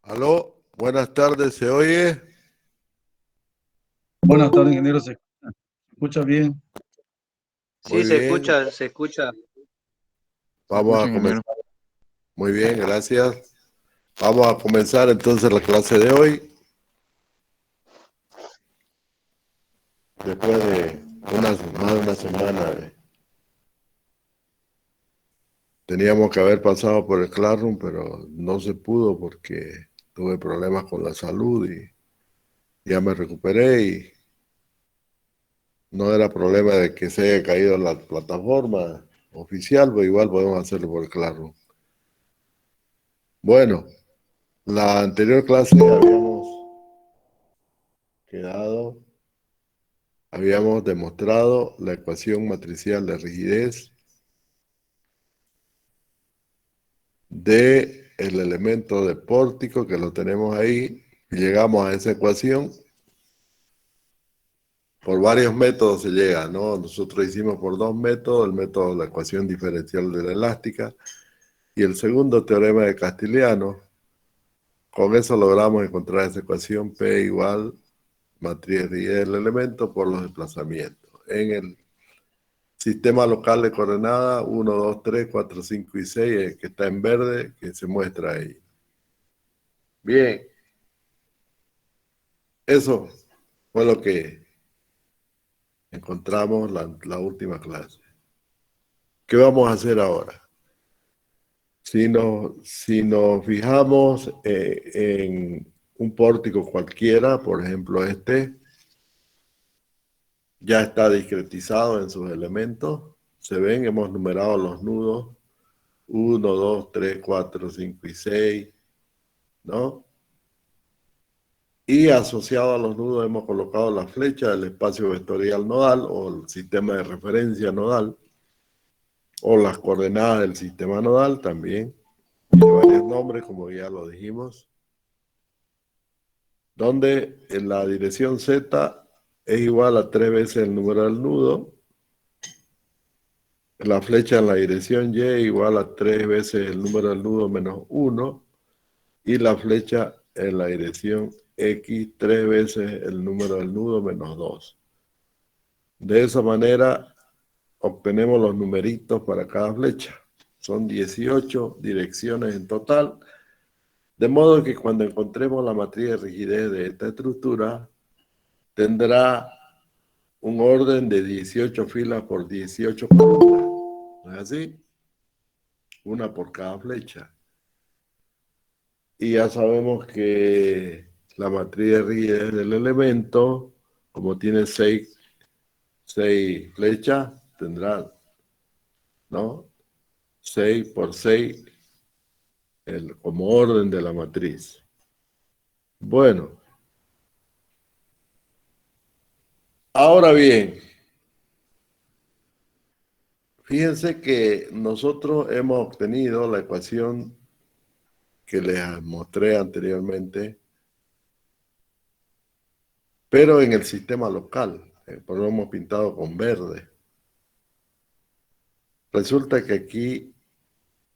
Aló, buenas tardes, ¿se oye? Buenas tardes, ingeniero. ¿Se escucha bien? Muy Sí, se bien, escucha, se escucha. Se vamos escucha, a ingeniero. comenzar. Muy bien, gracias. Vamos a comenzar entonces la clase de hoy. Después de más de una semana, teníamos que haber pasado por el Classroom, pero no se pudo porque tuve problemas con la salud y ya me recuperé y no era problema de que se haya caído la plataforma oficial, pero igual podemos hacerlo por el Classroom. Bueno, la anterior clase quedado, habíamos demostrado la ecuación matricial de rigidez de el elemento de pórtico que lo tenemos ahí. Llegamos a esa ecuación. Por varios métodos se llega, ¿no? Nosotros hicimos por dos métodos, el método de la ecuación diferencial de la elástica y el segundo teorema de Castiliano. Con eso logramos encontrar esa ecuación P igual matriz de rigidez del elemento por los desplazamientos. En el sistema local de coordenadas 1, 2, 3, 4, 5 y 6, que está en verde, que se muestra ahí. Bien, eso fue lo que encontramos la última clase. ¿Qué vamos a hacer ahora? Si nos fijamos en un pórtico cualquiera, por ejemplo este, ya está discretizado en sus elementos. Se ven, hemos numerado los nudos, 1, 2, 3, 4, 5 y 6, ¿no? Y asociado a los nudos hemos colocado la flecha del espacio vectorial nodal o el sistema de referencia nodal o las coordenadas del sistema nodal también. Tiene varios nombres, como ya lo dijimos, donde en la dirección Z es igual a 3 veces el número del nudo, la flecha en la dirección Y igual a 3 veces el número del nudo menos 1, y la flecha en la dirección X 3 veces el número del nudo menos 2. De esa manera obtenemos los numeritos para cada flecha. Son 18 direcciones en total, de modo que cuando encontremos la matriz de rigidez de esta estructura, tendrá un orden de 18 filas por 18 columnas. ¿No es así? Una por cada flecha. Y ya sabemos que la matriz de rigidez del elemento, como tiene 6 flechas, tendrá, ¿no? 6 por 6 como orden de la matriz. Bueno, ahora bien, fíjense que nosotros hemos obtenido la ecuación que les mostré anteriormente, pero en el sistema local, por lo hemos pintado con verde. Resulta que aquí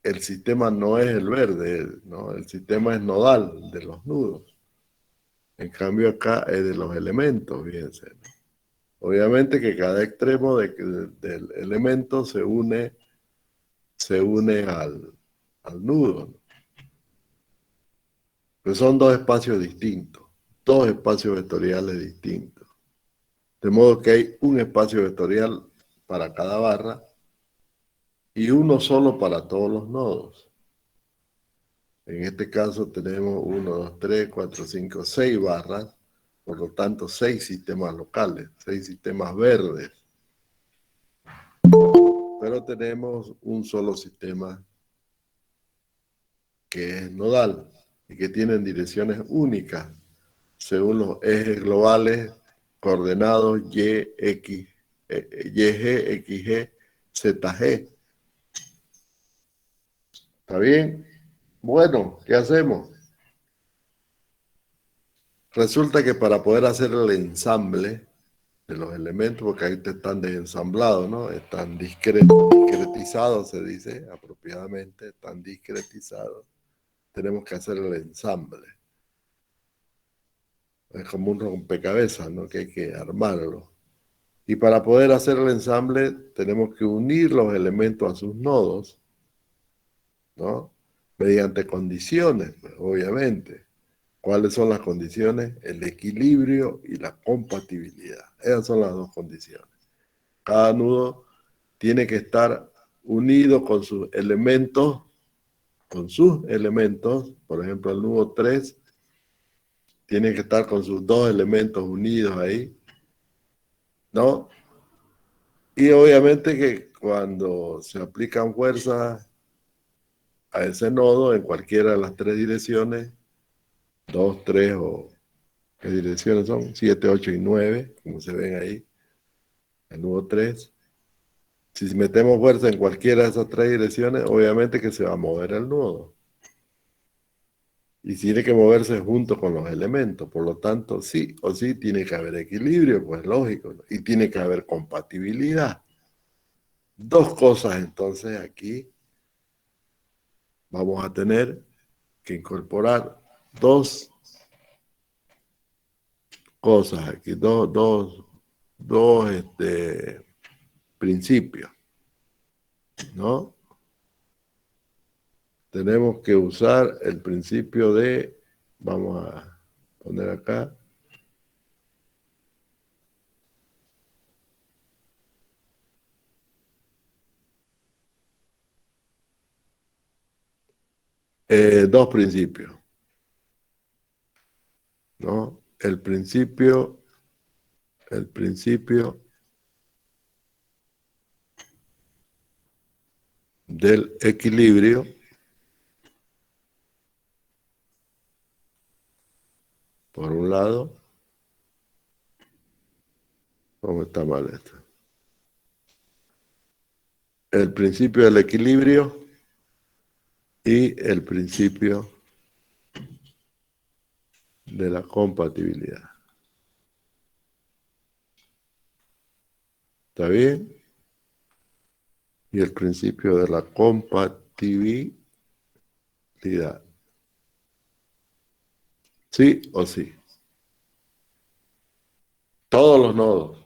el sistema no es el verde, ¿no? El sistema es nodal de los nudos. En cambio acá es de los elementos, fíjense, ¿no? Obviamente que cada extremo del elemento se une al nudo, ¿no? Pero son dos espacios distintos, dos espacios vectoriales distintos. De modo que hay un espacio vectorial para cada barra y uno solo para todos los nodos. En este caso tenemos 1, 2, 3, 4, 5, 6 barras, por lo tanto 6 sistemas locales, 6 sistemas verdes. Pero tenemos un solo sistema que es nodal y que tienen direcciones únicas según los ejes globales coordenados Y, X, YG, XG, ZG. ¿Está bien? Bueno, ¿qué hacemos? Resulta que para poder hacer el ensamble de los elementos, porque ahí están desensamblados, ¿no? Están discretizados, se dice apropiadamente, están discretizados. Tenemos que hacer el ensamble. Es como un rompecabezas, ¿no? Que hay que armarlo. Y para poder hacer el ensamble, tenemos que unir los elementos a sus nodos, ¿no? Mediante condiciones, pues, obviamente. ¿Cuáles son las condiciones? El equilibrio y la compatibilidad. Esas son las dos condiciones. Cada nudo tiene que estar unido con sus elementos, por ejemplo, el nudo 3 tiene que estar con sus dos elementos unidos ahí, ¿no? Y obviamente que cuando se aplican fuerzas a ese nodo en cualquiera de las tres direcciones, 2, 3 o ¿qué direcciones son? 7, 8 y 9, como se ven ahí, el nudo 3. Si metemos fuerza en cualquiera de esas tres direcciones, obviamente que se va a mover el nudo. Y tiene que moverse junto con los elementos. Por lo tanto, sí o sí tiene que haber equilibrio, pues lógico, ¿no? Y tiene que haber compatibilidad. Dos cosas entonces aquí vamos a tener que incorporar dos cosas aquí, dos principios, ¿no? Tenemos que usar el principio de, vamos a poner acá, Dos principios, ¿no? El principio del equilibrio, por un lado. ¿Cómo está mal esto? El principio del equilibrio y el principio de la compatibilidad. ¿Está bien? Y el principio de la compatibilidad. ¿Sí o sí? Todos los nodos,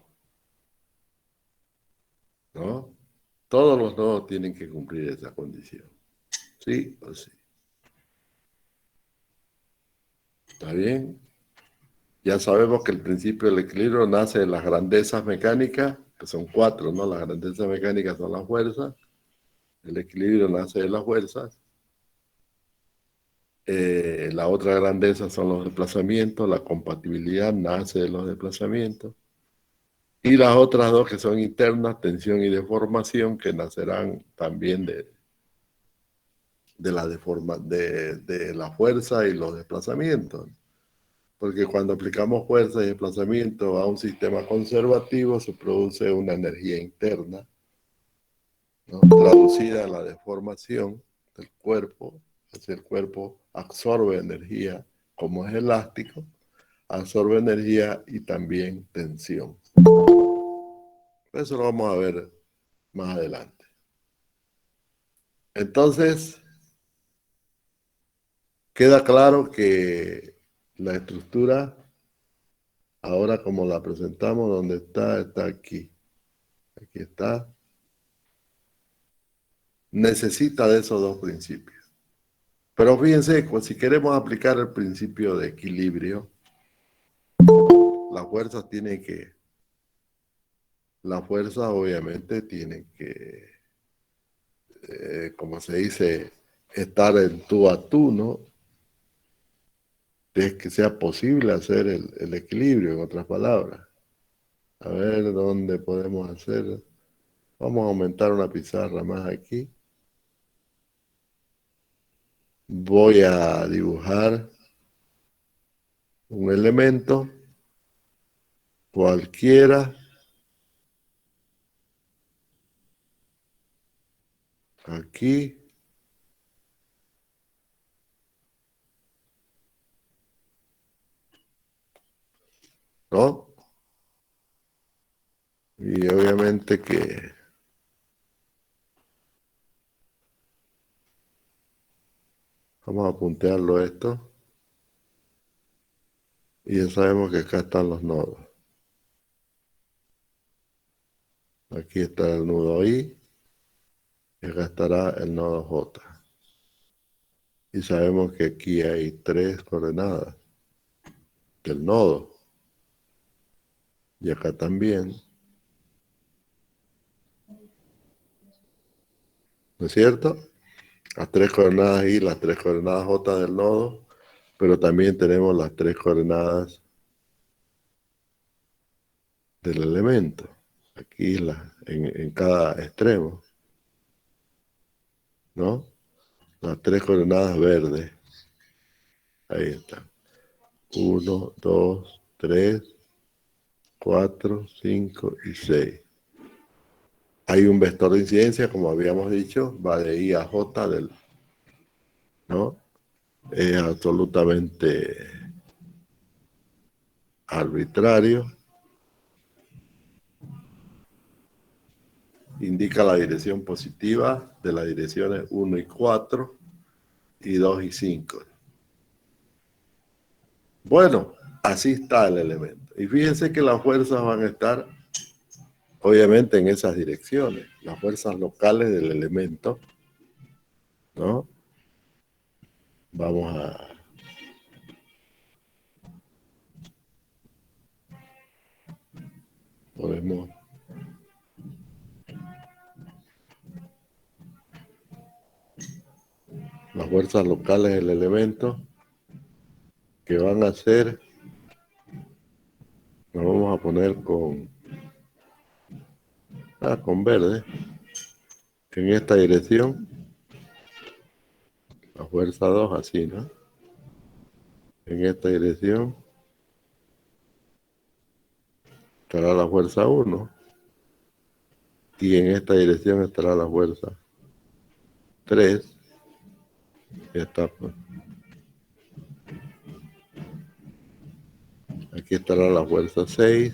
¿no? Todos los nodos tienen que cumplir esa condición. ¿Sí o sí? ¿Está bien? Ya sabemos que el principio del equilibrio nace de las grandezas mecánicas, que son cuatro, ¿no? Las grandezas mecánicas son las fuerzas. El equilibrio nace de las fuerzas. La otra grandeza son los desplazamientos, la compatibilidad nace de los desplazamientos. Y las otras dos que son internas, tensión y deformación, que nacerán también de la fuerza y los desplazamientos. Porque cuando aplicamos fuerza y desplazamiento a un sistema conservativo, se produce una energía interna, ¿no? Traducida en la deformación del cuerpo. Es decir, el cuerpo absorbe energía, como es elástico, absorbe energía y también tensión. Eso lo vamos a ver más adelante. Entonces, queda claro que la estructura, ahora como la presentamos, donde está, está aquí. Aquí está. Necesita de esos dos principios. Pero fíjense, pues, si queremos aplicar el principio de equilibrio, la fuerza tiene que, la fuerza obviamente tiene que, como se dice, estar en tú a tú, ¿no? Es que sea posible hacer el equilibrio, en otras palabras. A ver dónde podemos hacer. Vamos a aumentar una pizarra más aquí. Voy a dibujar un elemento cualquiera aquí, ¿no? Y obviamente que vamos a puntearlo esto. Y ya sabemos que acá están los nodos. Aquí está el nudo I y acá estará el nodo J. Y sabemos que aquí hay tres coordenadas del nodo. Y acá también. ¿No es cierto? Las tres coordenadas I, las tres coordenadas J del nodo, pero también tenemos las tres coordenadas del elemento. Aquí en cada extremo, ¿no? Las tres coordenadas verdes. Ahí están. 1, 2, 3, 4, 5 y 6. Hay un vector de incidencia, como habíamos dicho, va de I a J, ¿no? Es absolutamente arbitrario. Indica la dirección positiva de las direcciones 1 y 4 y 2 y 5. Bueno, así está el elemento. Y fíjense que las fuerzas van a estar, obviamente, en esas direcciones. Las fuerzas locales del elemento, ¿no? Vamos a... Podemos... fuerzas locales del elemento, que van a ser, nos vamos a poner con verde, en esta dirección, la fuerza 2, así, ¿no? En esta dirección estará la fuerza 1 y en esta dirección estará la fuerza 3. Ya está, pues. Aquí estará la fuerza 6,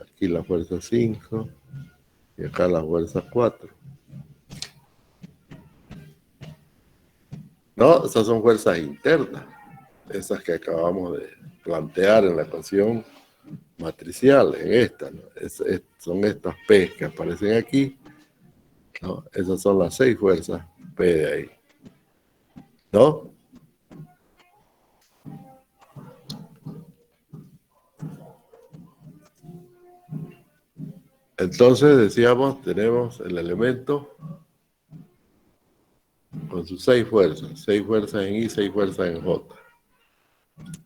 aquí la fuerza 5 y acá la fuerza 4. No, esas son fuerzas internas, esas que acabamos de plantear en la ecuación matricial, en esta, ¿no? Son estas P que aparecen aquí, ¿no? Esas son las 6 fuerzas P de ahí, ¿no? Entonces, decíamos, tenemos el elemento con sus 6 fuerzas en I, 6 fuerzas en J,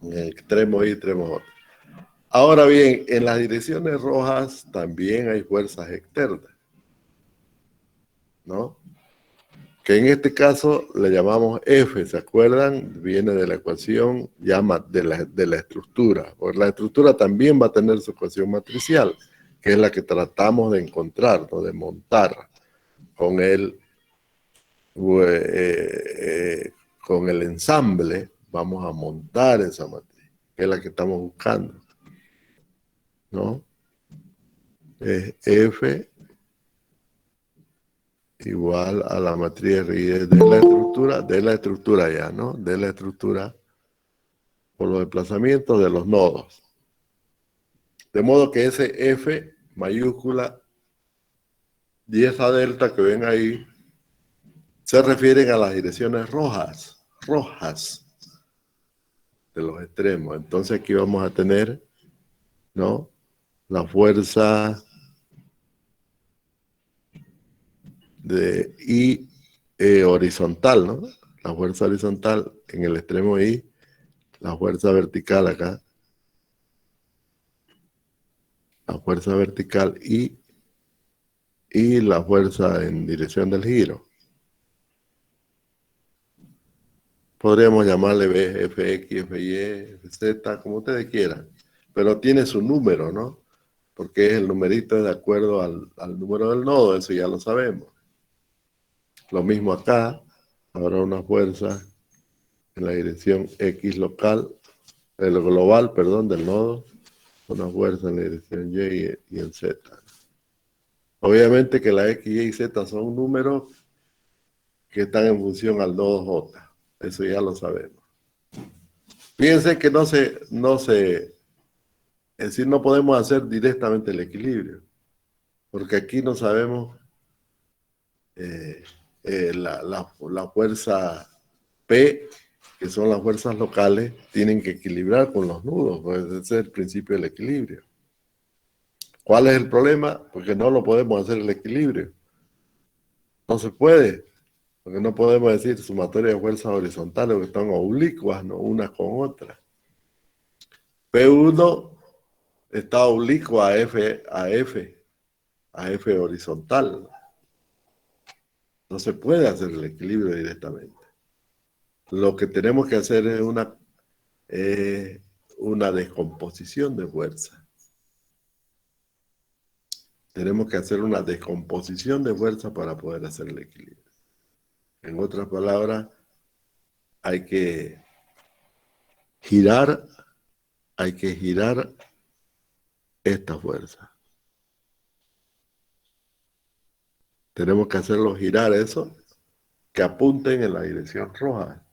en el extremo I, extremo J. Ahora bien, en las direcciones rojas también hay fuerzas externas, ¿no? Que en este caso le llamamos F, ¿se acuerdan? Viene de la ecuación de la estructura, porque la estructura también va a tener su ecuación matricial, que es la que tratamos de encontrar, ¿no? De montar con con el ensamble, vamos a montar esa matriz, que es la que estamos buscando, ¿no? Es F igual a la matriz de la estructura ya, ¿no? De la estructura por los desplazamientos de los nodos. De modo que ese F mayúscula y esa delta que ven ahí se refieren a las direcciones rojas de los extremos. Entonces aquí vamos a tener, ¿no? La fuerza de I horizontal, ¿no? La fuerza horizontal en el extremo I, la fuerza vertical acá, la fuerza vertical y la fuerza en dirección del giro. Podríamos llamarle B, FX, FY, FZ, como ustedes quieran, pero tiene su número, ¿no? Porque es el numerito de acuerdo al número del nodo, eso ya lo sabemos. Lo mismo acá, habrá una fuerza en la dirección X local, el global, perdón, del nodo, una fuerza en la dirección Y y en Z. Obviamente que la X, Y y Z son números que están en función al nodo J, eso ya lo sabemos. Fíjense que es decir, no podemos hacer directamente el equilibrio, porque aquí no sabemos la fuerza P, que son las fuerzas locales, tienen que equilibrar con los nudos, pues ese es el principio del equilibrio. ¿Cuál es el problema? Porque no lo podemos hacer el equilibrio. No se puede, porque no podemos decir sumatoria de fuerzas horizontales que están oblicuas, ¿no? Unas con otras. P1 está oblicua a F horizontal. No se puede hacer el equilibrio directamente. Lo que tenemos que hacer es una descomposición de fuerza. Tenemos que hacer una descomposición de fuerza para poder hacer el equilibrio. En otras palabras, hay que girar esta fuerza. Tenemos que hacerlo girar eso, que apunten en la dirección roja.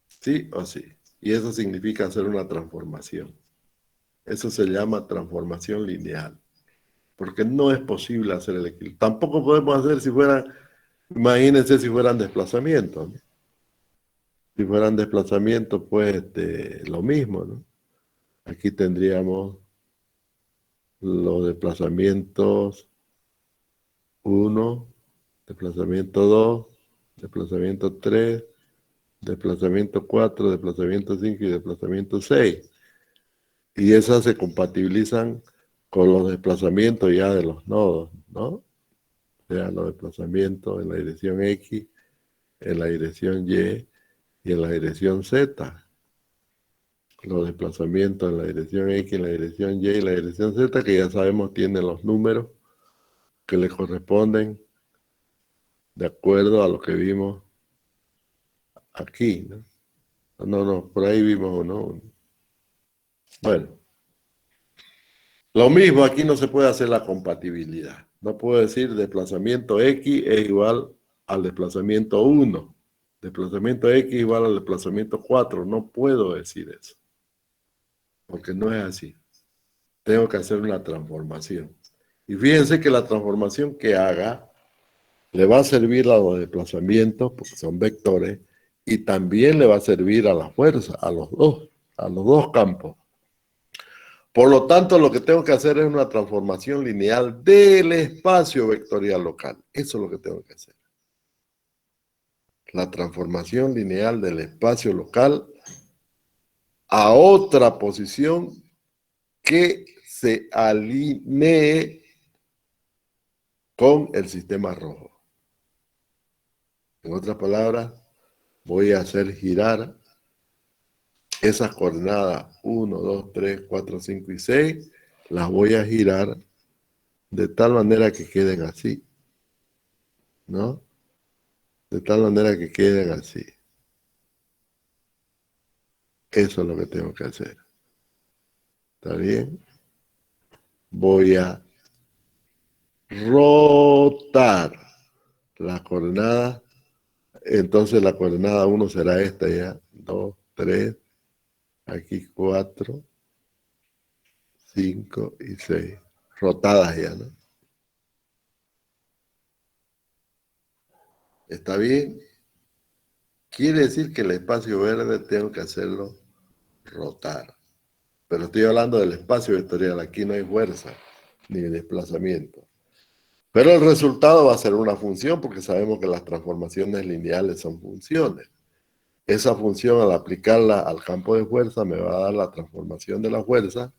¿Sí o sí? Y eso significa hacer una transformación. Eso se llama transformación lineal. Porque no es posible hacer el equilibrio. Tampoco podemos hacer si fueran, imagínense si fueran desplazamientos, ¿no? Si fueran desplazamientos, pues lo mismo, ¿no? Aquí tendríamos los desplazamientos 1, desplazamiento 2, desplazamiento 3, desplazamiento 4, desplazamiento 5 y desplazamiento 6. Y esas se compatibilizan con los desplazamientos ya de los nodos, ¿no? O sea, los desplazamientos en la dirección X, en la dirección Y y en la dirección Z. Los desplazamientos en la dirección X, en la dirección Y y la dirección Z, que ya sabemos tienen los números que le corresponden de acuerdo a lo que vimos aquí, ¿no? No, por ahí vimos uno. Bueno, lo mismo, aquí no se puede hacer la compatibilidad. No puedo decir desplazamiento X es igual al desplazamiento 1. Desplazamiento X igual al desplazamiento 4. No puedo decir eso, porque no es así. Tengo que hacer una transformación. Y fíjense que la transformación que haga le va a servir a los desplazamientos, porque son vectores, y también le va a servir a la fuerza, a los dos campos. Por lo tanto, lo que tengo que hacer es una transformación lineal del espacio vectorial local. Eso es lo que tengo que hacer. La transformación lineal del espacio local a otra posición que se alinee con el sistema rojo. En otras palabras, voy a hacer girar esas coordenadas 1, 2, 3, 4, 5 y 6, las voy a girar de tal manera que queden así, ¿no? De tal manera que queden así. Eso es lo que tengo que hacer. ¿Está bien? Voy a rotar la coordenada. Entonces la coordenada 1 será esta ya. 2, 3, aquí 4, 5 y 6. Rotadas ya, ¿no? ¿Está bien? Quiere decir que el espacio verde tengo que hacerlo rotar. Pero estoy hablando del espacio vectorial. Aquí no hay fuerza ni desplazamiento. Pero el resultado va a ser una función porque sabemos que las transformaciones lineales son funciones. Esa función al aplicarla al campo de fuerza me va a dar la transformación de la fuerza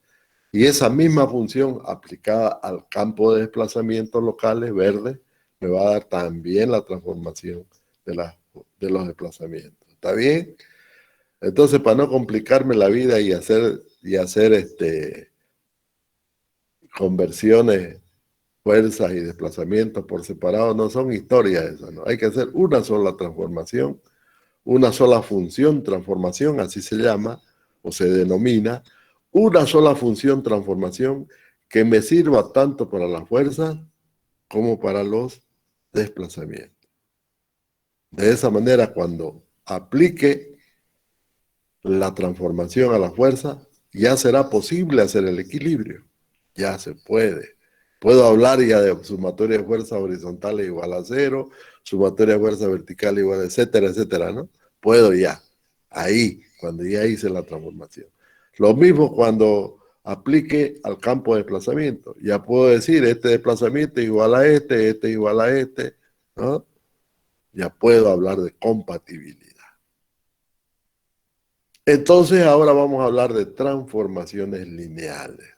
y esa misma función aplicada al campo de desplazamientos locales verdes me va a dar también la transformación de los desplazamientos. ¿Está bien? Entonces, para no complicarme la vida y hacer conversiones, fuerzas y desplazamientos por separado, no son historias esas, ¿no? Hay que hacer una sola transformación, una sola función, transformación, así se llama, o se denomina, una sola función, transformación, que me sirva tanto para la fuerza como para los desplazamientos. De esa manera, cuando aplique la transformación a la fuerza, ya será posible hacer el equilibrio. Ya se puede. Puedo hablar ya de sumatoria de fuerza horizontal igual a 0, sumatoria de fuerza vertical igual a etcétera, etcétera, ¿no? Puedo ya. Ahí, cuando ya hice la transformación. Lo mismo cuando aplique al campo de desplazamiento. Ya puedo decir, este desplazamiento es igual a este igual a este, ¿no? Ya puedo hablar de compatibilidad. Entonces ahora vamos a hablar de transformaciones lineales,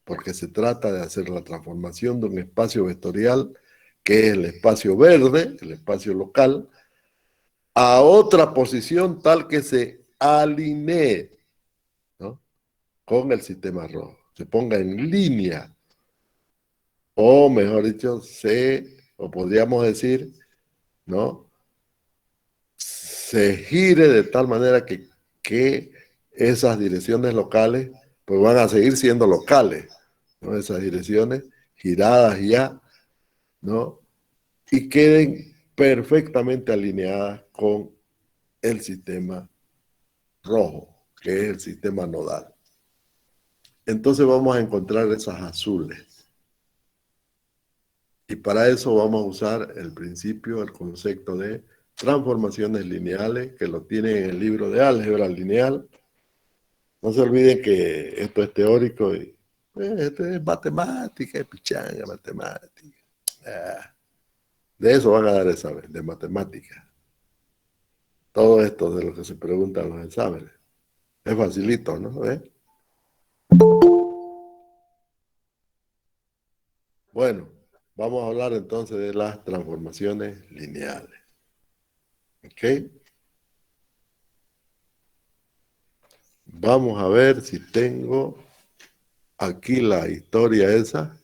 porque se trata de hacer la transformación de un espacio vectorial, que es el espacio verde, el espacio local, a otra posición tal que se alinee, ¿no?, con el sistema rojo, se ponga en línea, o mejor dicho, o podríamos decir, ¿no?, se gire de tal manera que esas direcciones locales pues van a seguir siendo locales, ¿no? Esas direcciones giradas ya, ¿no?, y queden perfectamente alineadas con el sistema rojo, que es el sistema nodal. Entonces vamos a encontrar esas azules. Y para eso vamos a usar el principio, el concepto de transformaciones lineales, que lo tienen en el libro de álgebra lineal. No se olviden que esto es teórico y esto es matemática, es pichanga, matemática. De eso van a dar examen, de matemáticas. Todo esto de lo que se preguntan en los exámenes. Es facilito, ¿no? ¿Ves? Bueno, vamos a hablar entonces de las transformaciones lineales. ¿Ok? Vamos a ver si tengo aquí la historia esa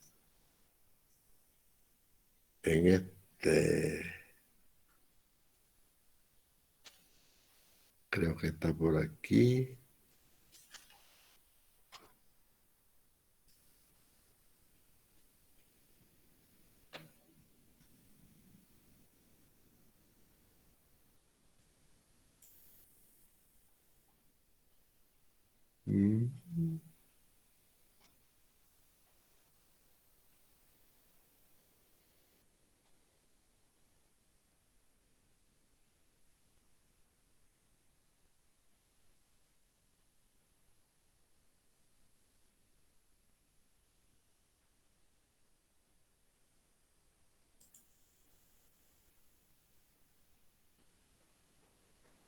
en creo que está por aquí. Mm.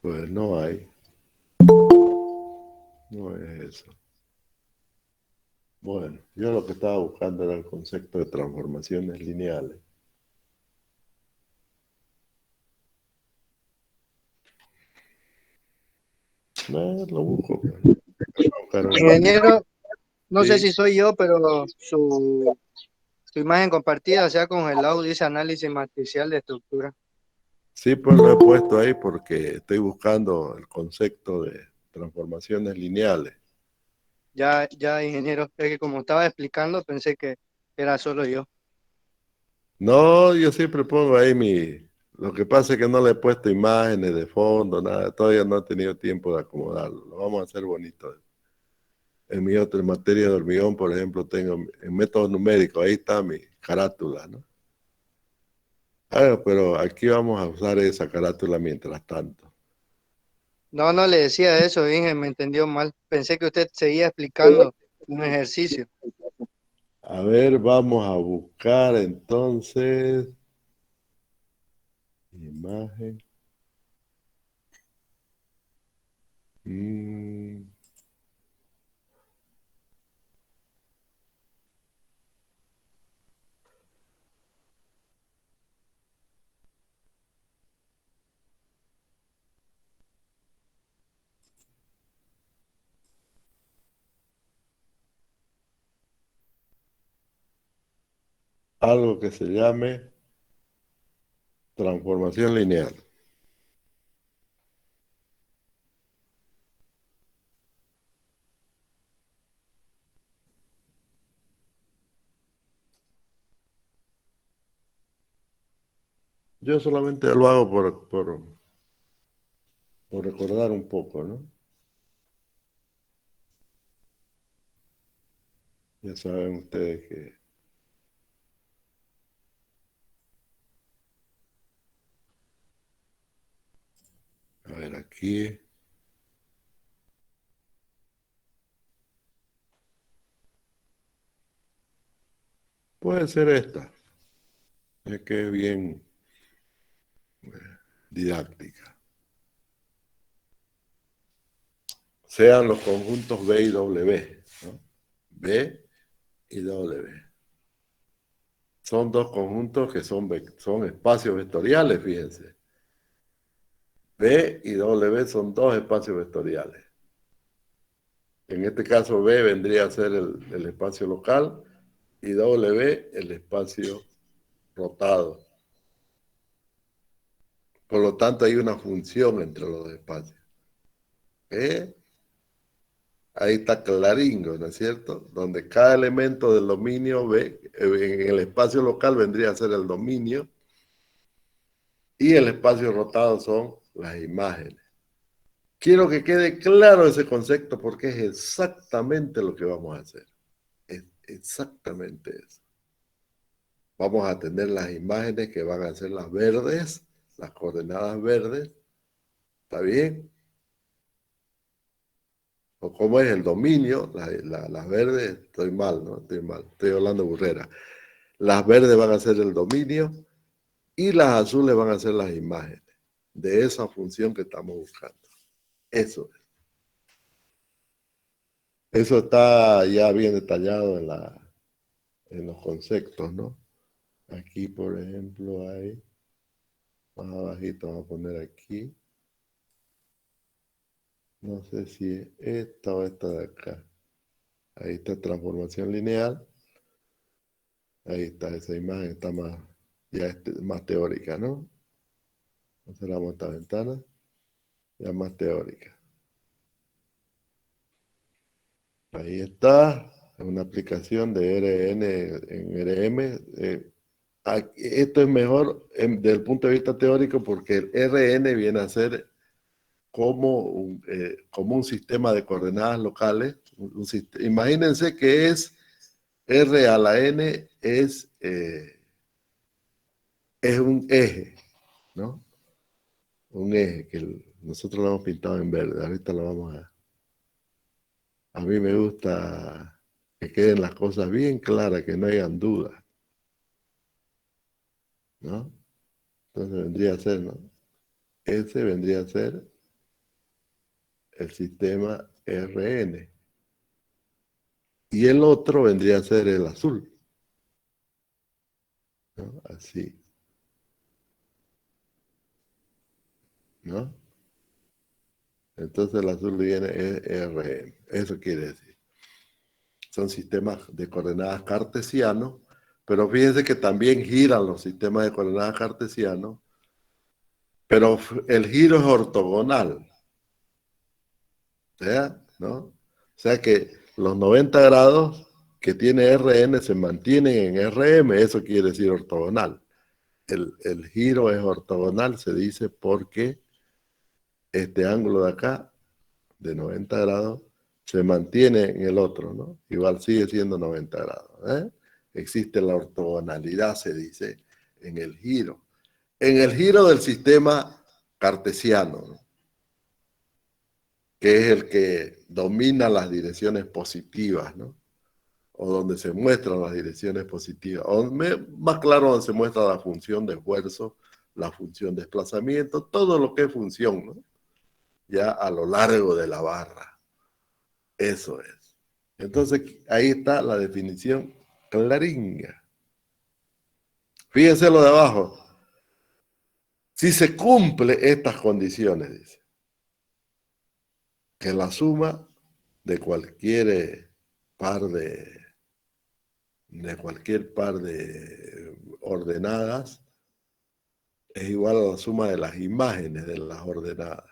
Pues no hay, no es eso. Bueno, yo lo que estaba buscando era el concepto de transformaciones lineales. No, lo busco. Ingeniero, no sé Sí, si soy yo, pero su imagen compartida se ha congelado, dice análisis matricial de estructura. sí, pues lo he puesto ahí porque estoy buscando el concepto de transformaciones lineales. Ya, ingeniero, es que como estaba explicando, pensé que era solo yo. No, yo siempre pongo ahí mi... Lo que pasa es que no le he puesto imágenes de fondo, nada. Todavía no he tenido tiempo de acomodarlo. Lo vamos a hacer bonito. En mi otra materia de hormigón, por ejemplo, tengo en métodos numéricos, ahí está mi carátula, ¿no? Ah, pero aquí vamos a usar esa carátula mientras tanto. No, no le decía eso, Inge, me entendió mal. Pensé que usted seguía explicando un ejercicio. A ver, vamos a buscar entonces imagen. Mm, algo que se llame transformación lineal. Yo solamente lo hago por recordar un poco, ¿no? Ya saben ustedes que, a ver, aquí puede ser esta, es que es bien didáctica. Sean los conjuntos B y W, ¿no? B y W. Son dos conjuntos que son espacios vectoriales, fíjense. B y W son dos espacios vectoriales. En este caso B vendría a ser el espacio local y W el espacio rotado. Por lo tanto, hay una función entre los dos espacios. ¿Eh? Ahí está claringo, ¿no es cierto? Donde cada elemento del dominio B, en el espacio local vendría a ser el dominio y el espacio rotado son las imágenes. Quiero que quede claro ese concepto porque es exactamente lo que vamos a hacer. Es exactamente eso. Vamos a tener las imágenes que van a ser las verdes, las coordenadas verdes. ¿Está bien? O cómo es el dominio, las verdes, estoy mal, ¿no? Estoy mal, estoy hablando burrera. Las verdes van a ser el dominio Y las azules van a ser las imágenes de esa función que estamos buscando. Eso es. Eso está ya bien detallado en los conceptos, ¿no? Aquí, por ejemplo, hay, más abajito, vamos a poner aquí. No sé si es esta o esta de acá. Ahí está transformación lineal. Ahí está, esa imagen está más, ya más teórica, ¿no? Cerramos esta ventana, ya más teórica. Ahí está, es una aplicación de RN en RM. Esto es mejor desde el punto de vista teórico porque el RN viene a ser como un sistema de coordenadas locales. Imagínense que es R a la N es un eje, ¿no? Un eje que nosotros lo hemos pintado en verde. Ahorita lo vamos a... A mí me gusta que queden las cosas bien claras, que no hayan dudas, ¿no? Entonces vendría a ser, ¿no? Ese vendría a ser el sistema RN. Y el otro vendría a ser el azul, ¿no? Así, ¿no? Entonces el azul viene RN. Eso quiere decir. Son sistemas de coordenadas cartesianos, pero fíjense que también giran los sistemas de coordenadas cartesianos, pero el giro es ortogonal, ¿ya? ¿No? O sea que los 90 grados que tiene RN se mantienen en RM, eso quiere decir ortogonal. El giro es ortogonal, se dice porque este ángulo de acá, de 90 grados, se mantiene en el otro, ¿no? Igual sigue siendo 90 grados, ¿eh? Existe la ortogonalidad, se dice, en el giro. En el giro del sistema cartesiano, ¿no? Que es el que domina las direcciones positivas, ¿no? O donde se muestran las direcciones positivas. Más claro, donde se muestra la función de esfuerzo, la función de desplazamiento, todo lo que es función, ¿no? Ya a lo largo de la barra. Eso es. Entonces, ahí está la definición claringa. Fíjense lo de abajo. Si se cumple estas condiciones, dice, que la suma de cualquier par de ordenadas es igual a la suma de las imágenes de las ordenadas.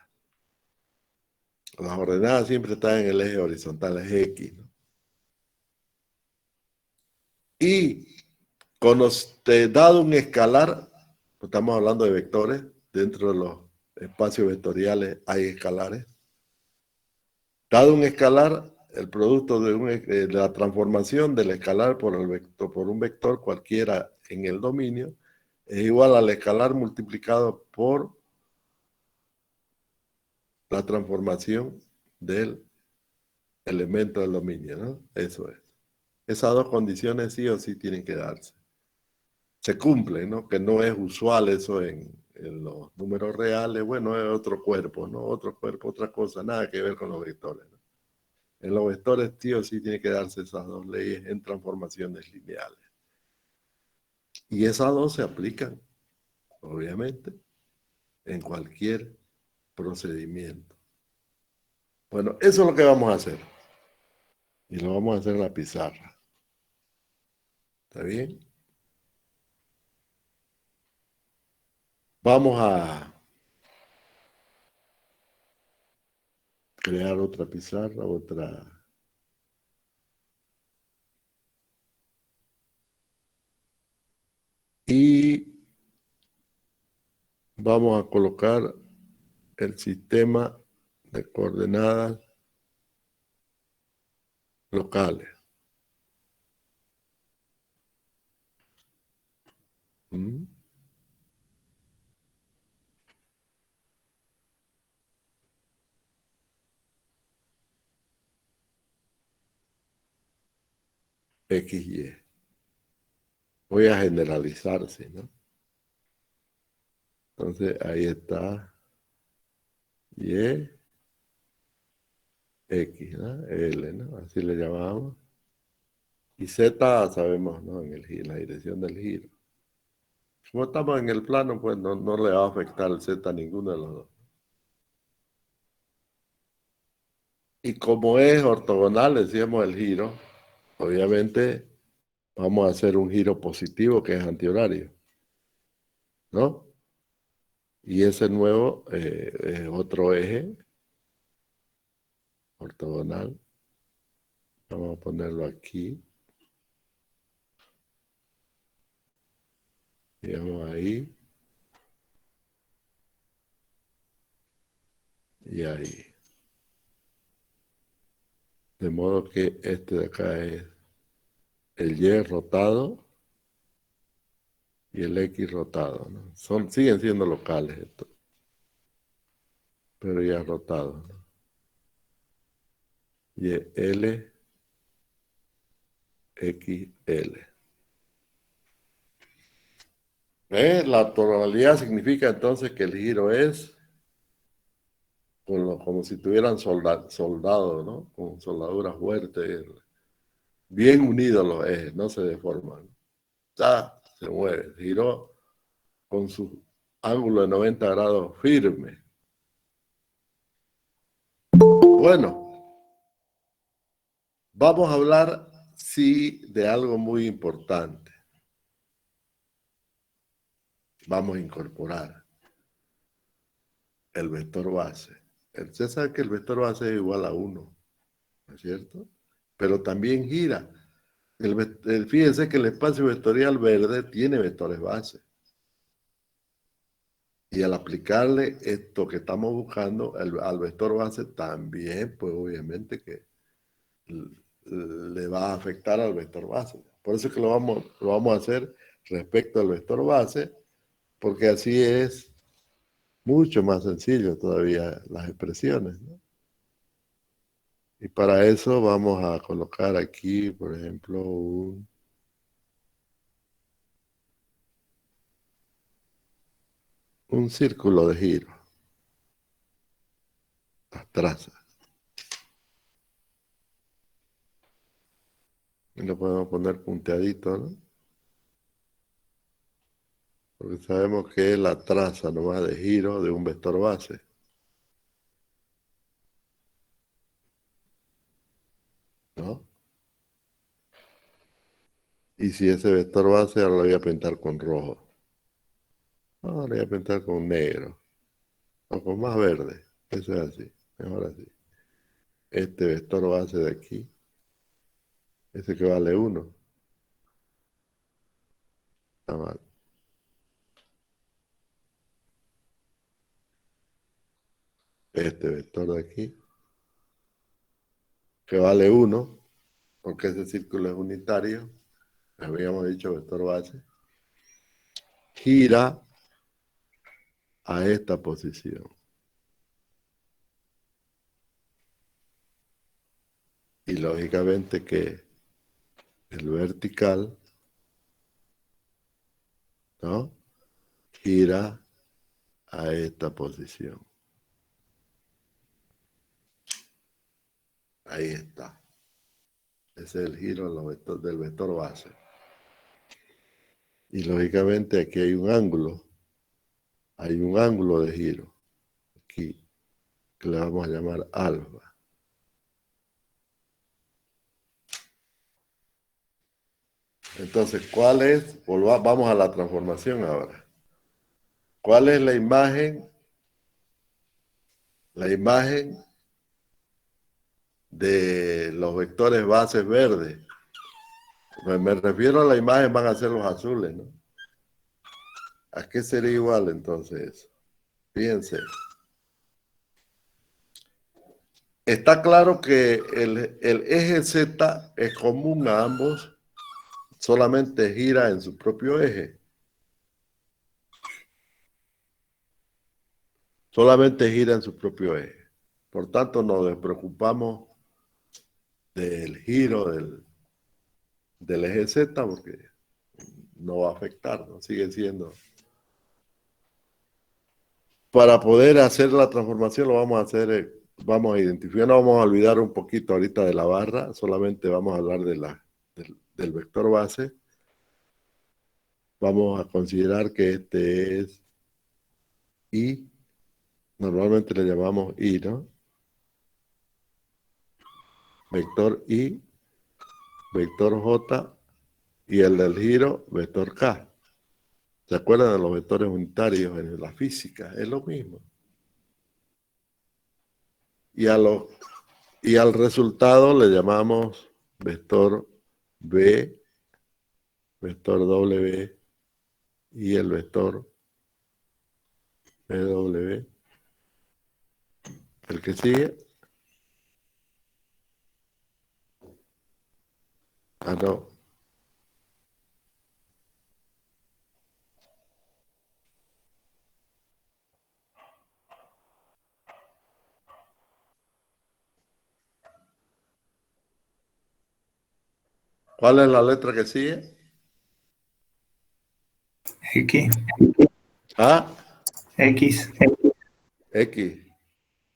Las ordenadas siempre están en el eje horizontal, es X, ¿no? Y dado un escalar, estamos hablando de vectores, dentro de los espacios vectoriales hay escalares. Dado un escalar, el producto de la transformación del escalar por un vector cualquiera en el dominio es igual al escalar multiplicado por la transformación del elemento del dominio, ¿no? Eso es. Esas dos condiciones sí o sí tienen que darse. Se cumplen, ¿no? Que no es usual eso en los números reales. Bueno, es otro cuerpo, ¿no? Otro cuerpo, otra cosa, nada que ver con los vectores, ¿no? En los vectores sí o sí tiene que darse esas dos leyes en transformaciones lineales. Y esas dos se aplican, obviamente, en cualquier procedimiento. Bueno, eso es lo que vamos a hacer. Y lo vamos a hacer en la pizarra. ¿Está bien? Vamos a crear otra pizarra, y vamos a colocar el sistema de coordenadas locales. ¿Mm? X, Y. Voy a generalizarse, ¿no? Entonces ahí está Y, X, ¿no? L, ¿no? Así le llamamos. Y Z sabemos, ¿no? En la dirección del giro. Como estamos en el plano, pues no le va a afectar el Z a ninguno de los dos. Y como es ortogonal, decíamos el giro, obviamente vamos a hacer un giro positivo que es antihorario, ¿no? Y ese nuevo es otro eje ortogonal. Vamos a ponerlo aquí. Digamos ahí. Y ahí. De modo que este de acá es el Y rotado y el X rotado, ¿no? Siguen siendo locales estos, pero ya rotados, ¿no? Y es L, X, L. La ortogonalidad significa entonces que el giro es como si tuvieran soldado, ¿no? Con soldaduras fuertes, bien unidos los ejes, no se deforman. Ya se mueve, giró con su ángulo de 90 grados firme. Bueno, vamos a hablar, sí, de algo muy importante. Vamos a incorporar el vector base. Usted sabe que el vector base es igual a 1, ¿no es cierto? Pero también gira. Fíjense que el espacio vectorial verde tiene vectores base. Y al aplicarle esto que estamos buscando al vector base, también, pues obviamente que le va a afectar al vector base. Por eso es que lo vamos a hacer respecto al vector base, porque así es mucho más sencillo todavía las expresiones, ¿no? Y para eso vamos a colocar aquí, por ejemplo, un círculo de giro, las trazas. Y lo podemos poner punteadito, ¿no? Porque sabemos que es la traza nomás de giro de un vector base. ¿No? Y si ese vector base, ahora lo voy a pintar con rojo. Ahora lo voy a pintar con negro. O con más verde. Eso es así. Mejor así. Este vector base de aquí. Ese que vale 1. Está mal. Este vector de aquí. Que vale 1. Porque ese círculo es unitario. Habíamos dicho vector base. Gira a esta posición. Y lógicamente que el vertical, ¿no? Gira a esta posición. Ahí está. Ese es el giro del vector base. Y lógicamente aquí hay un ángulo. Hay un ángulo de giro. Aquí. Que le vamos a llamar alfa. Entonces, ¿cuál es? Vamos a la transformación ahora. ¿Cuál es la imagen? La imagen de los vectores bases verdes. Me refiero a la imagen, van a ser los azules, ¿no? ¿A qué sería igual entonces? Fíjense. Está claro que el eje Z es común a ambos, solamente gira en su propio eje. Solamente gira en su propio eje. Por tanto, nos despreocupamos del giro del eje Z porque no va a afectar, ¿no? Sigue siendo para poder hacer la transformación lo vamos a hacer, vamos a identificar, no vamos a olvidar un poquito ahorita de la barra, solamente vamos a hablar del vector base. Vamos a considerar que este es I, normalmente le llamamos I, ¿no? Vector I, vector J y el del giro, vector K. ¿Se acuerdan de los vectores unitarios en la física? Es lo mismo. Y al resultado le llamamos vector B, vector W y el vector BW. El que sigue. Ah, no. ¿Cuál es la letra que sigue? X. Ah, X. X.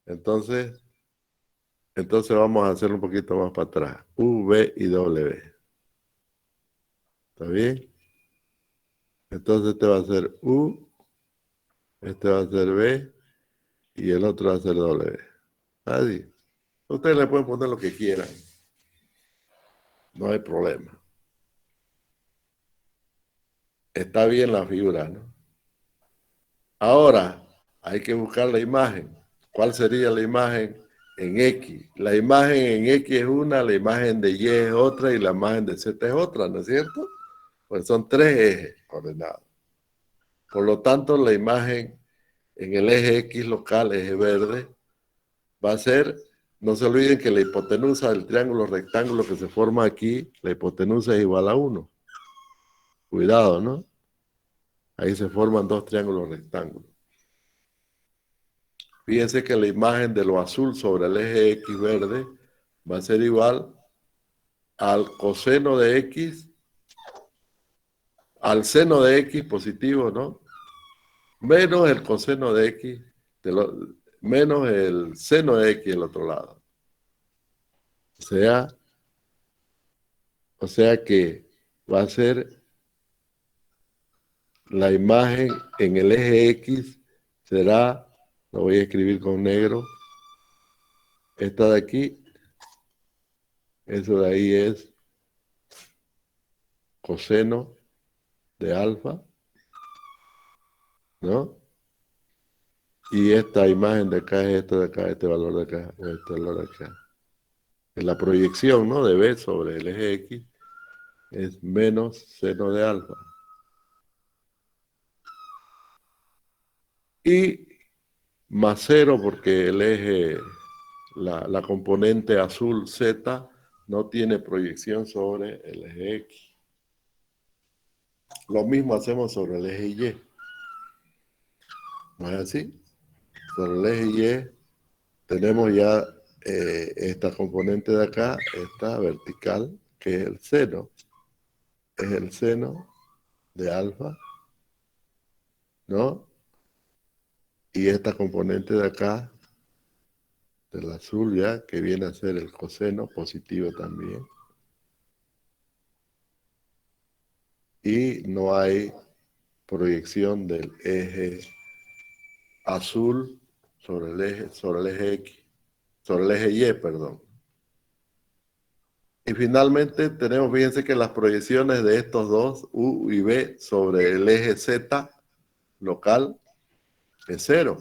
Entonces vamos a hacer un poquito más para atrás. U, V y W. ¿Está bien? Entonces este va a ser U, este va a ser B y el otro va a ser W. Así. Ustedes le pueden poner lo que quieran. No hay problema. Está bien la figura, ¿no? Ahora, hay que buscar la imagen. ¿Cuál sería la imagen en X? La imagen en X es una, la imagen de Y es otra y la imagen de Z es otra, ¿no es cierto? Pues son tres ejes coordenados. Por lo tanto, la imagen en el eje X local, eje verde, va a ser, no se olviden que la hipotenusa del triángulo rectángulo que se forma aquí, la hipotenusa es igual a 1. Cuidado, ¿no? Ahí se forman dos triángulos rectángulos. Fíjense que la imagen de lo azul sobre el eje X verde va a ser igual al coseno de X, al seno de X positivo, ¿no? Menos el coseno de X, menos el seno de X del otro lado. O sea que va a ser la imagen en el eje X será, lo voy a escribir con negro, esta de aquí, eso de ahí es coseno de alfa, ¿no? Y esta imagen de acá es esto de acá, este valor de acá, o este valor de acá. En la proyección, ¿no? De B sobre el eje X es menos seno de alfa. Y más cero porque el eje, la componente azul Z no tiene proyección sobre el eje X. Lo mismo hacemos sobre el eje Y. ¿No es así? Sobre el eje Y tenemos ya esta componente de acá, esta vertical, que es el seno. Es el seno de alfa, ¿no? Y esta componente de acá, del azul ya, que viene a ser el coseno positivo también. Y no hay proyección del eje azul sobre el eje X, sobre el eje Y, perdón. Y finalmente tenemos, fíjense que las proyecciones de estos dos, U y B, sobre el eje Z local, es 0,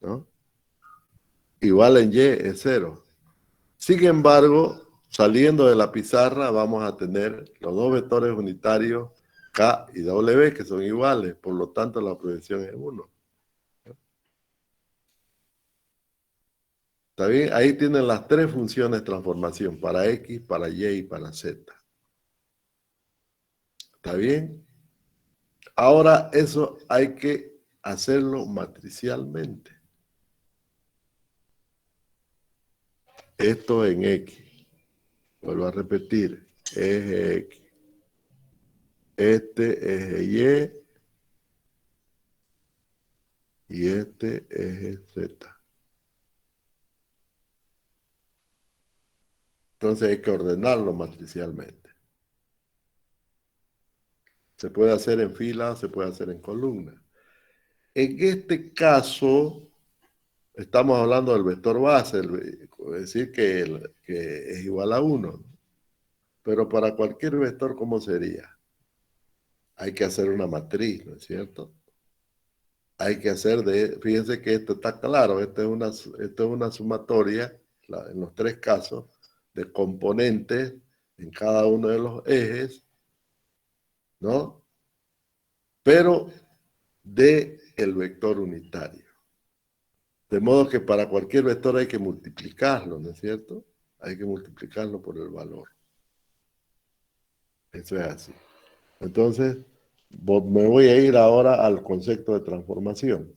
¿no? Igual en Y es 0. Sin embargo, saliendo de la pizarra vamos a tener los dos vectores unitarios K y W que son iguales, por lo tanto la proyección es 1. ¿Está bien? Ahí tienen las tres funciones de transformación, para X, para Y y para Z. ¿Está bien? Ahora eso hay que hacerlo matricialmente. Esto en X. Vuelvo a repetir. Eje X. Este eje Y. y este eje Z. Entonces hay que ordenarlo matricialmente. Se puede hacer en fila, se puede hacer en columna. En este caso, estamos hablando del vector base, es decir, que es igual a 1. Pero para cualquier vector, ¿cómo sería? Hay que hacer una matriz, ¿no es cierto? Hay que hacer fíjense que esto está claro, esto es una sumatoria, en los tres casos, de componentes en cada uno de los ejes, ¿no? Pero de el vector unitario. De modo que para cualquier vector hay que multiplicarlo, ¿no es cierto? Hay que multiplicarlo por el valor. Eso es así. Entonces, me voy a ir ahora al concepto de transformación.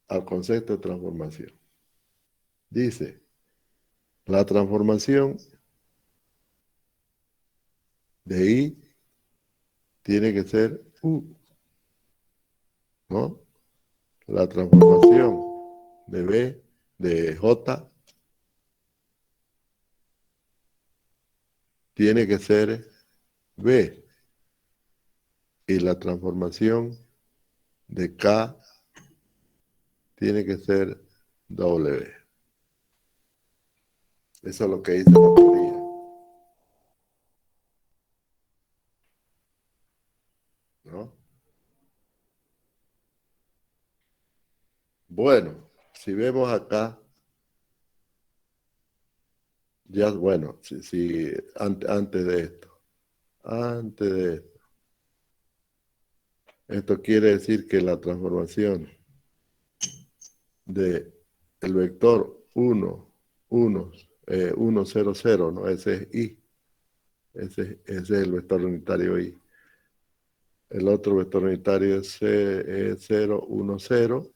Al concepto de transformación. Dice, la transformación de I tiene que ser U, ¿no? La transformación de B, de J, tiene que ser B. Y la transformación de K tiene que ser W. Eso es lo que dice la teoría. ¿No? Bueno, si vemos acá, ya, bueno, antes de esto, esto quiere decir que la transformación de el vector 1, 1, 1, 0, 0, ¿no? Ese es I, ese es el vector unitario I. El otro vector unitario es 0, 1, 0,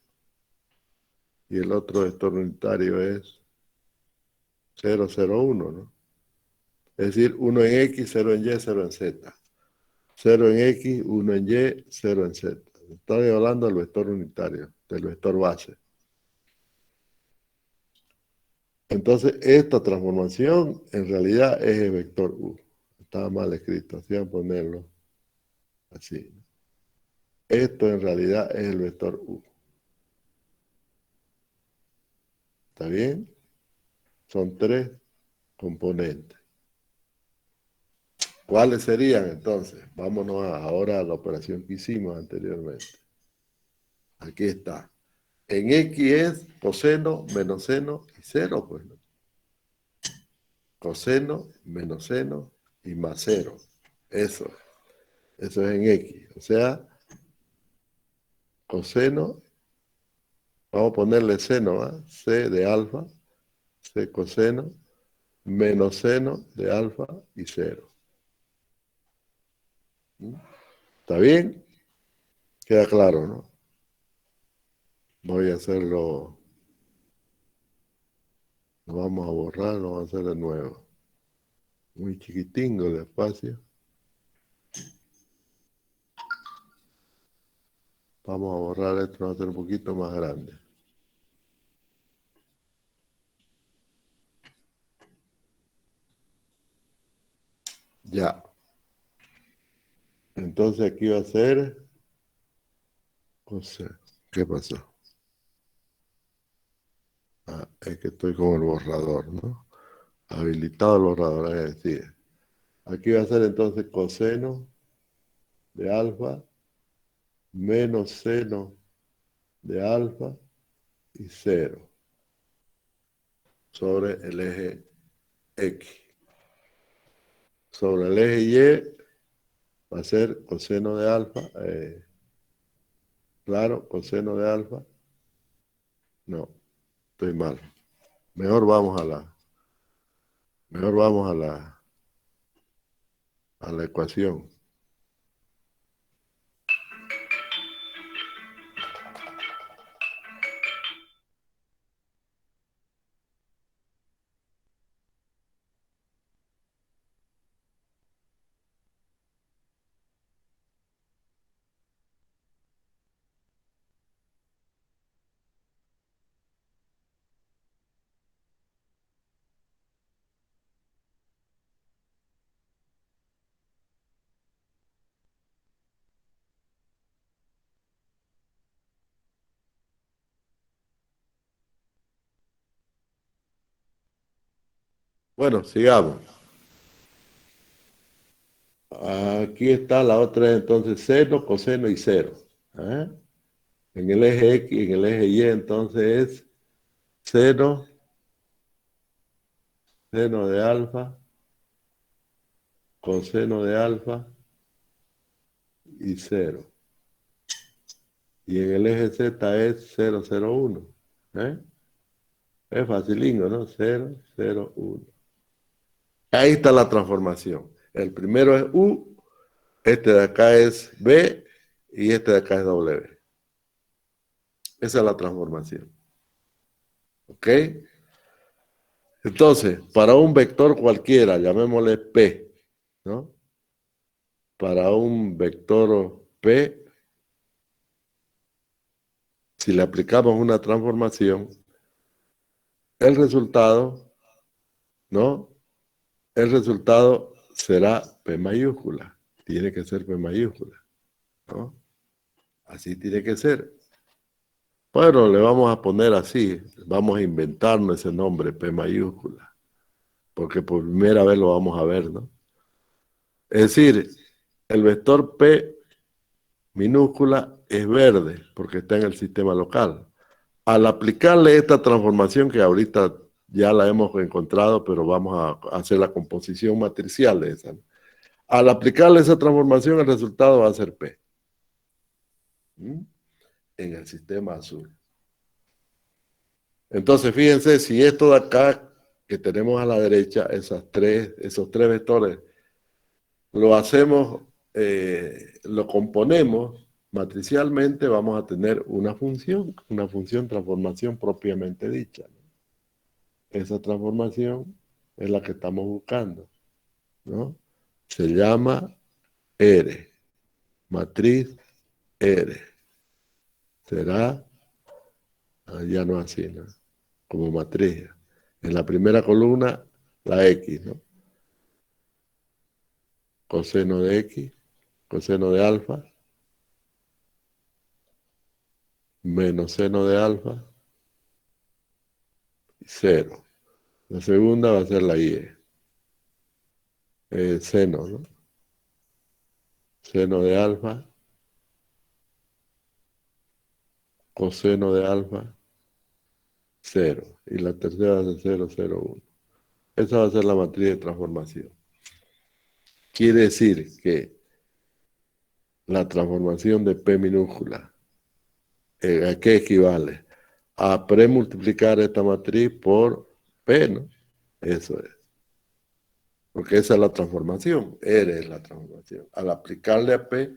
y el otro vector unitario es 0, 0, 1, ¿no? Es decir, 1 en X, 0 en Y, 0 en Z. 0 en X, 1 en Y, 0 en Z. Estoy hablando del vector unitario, del vector base. Entonces, esta transformación en realidad es el vector U. Estaba mal escrito, así voy a ponerlo así. Esto en realidad es el vector U. ¿Está bien? Son tres componentes. ¿Cuáles serían entonces? Vámonos ahora a la operación que hicimos anteriormente. Aquí está. En X es coseno, menos seno y cero, pues, ¿no? Coseno, menos seno y más cero. Eso es en X. O sea, coseno, vamos a ponerle seno, ¿va? C de alfa, C coseno, menos seno de alfa y cero. ¿Mm? ¿Está bien? Queda claro, ¿no? Voy a hacerlo, lo vamos a borrar, lo vamos a hacer de nuevo. Muy chiquitingo el espacio. Vamos a borrar esto, va a ser un poquito más grande. Ya. Entonces aquí va a ser, o sea, ¿qué pasó? Ah, es que estoy con el borrador, ¿no? Habilitado el borrador, es decir, aquí va a ser entonces coseno de alfa menos seno de alfa y cero sobre el eje X. Sobre el eje Y va a ser coseno de alfa, claro, coseno de alfa. No, estoy mal. Mejor vamos a la ecuación. Bueno, sigamos. Aquí está la otra, entonces, seno, coseno y cero. ¿Ah? En el eje X, en el eje Y, entonces es seno, seno de alfa, coseno de alfa y cero. Y en el eje Z es 0, 0, 1. ¿Eh? Es facilingo, ¿no? 0, 0, 1. Ahí está la transformación. El primero es U, este de acá es B y este de acá es W. Esa es la transformación. ¿Ok? Entonces, para un vector cualquiera, llamémosle P, ¿no? Para un vector P, si le aplicamos una transformación, el resultado, ¿no? El resultado será P mayúscula. Tiene que ser P mayúscula, ¿no? Así tiene que ser. Bueno, le vamos a poner así, vamos a inventarnos ese nombre, P mayúscula, porque por primera vez lo vamos a ver, ¿no? Es decir, el vector P minúscula es verde, porque está en el sistema local. Al aplicarle esta transformación, que ahorita ya la hemos encontrado, pero vamos a hacer la composición matricial de esa, ¿no? Al aplicarle esa transformación, el resultado va a ser P. ¿Mm? En el sistema azul. Entonces, fíjense, si esto de acá, que tenemos a la derecha, esos tres vectores, lo hacemos, lo componemos matricialmente, vamos a tener una función transformación propiamente dicha, ¿no? Esa transformación es la que estamos buscando, ¿no? Se llama R, matriz R. Será, ya no así, ¿no? Como matriz. En la primera columna, la X, ¿no? Coseno de X, coseno de alfa, menos seno de alfa, y 0. La segunda va a ser la Y. Seno, ¿no? Seno de alfa, coseno de alfa, 0. Y la tercera va a ser 0, 0, 1. Esa va a ser la matriz de transformación. Quiere decir que la transformación de P minúscula, ¿a qué equivale? A premultiplicar esta matriz por P, ¿no? Eso es. Porque esa es la transformación. R es la transformación. Al aplicarle a P,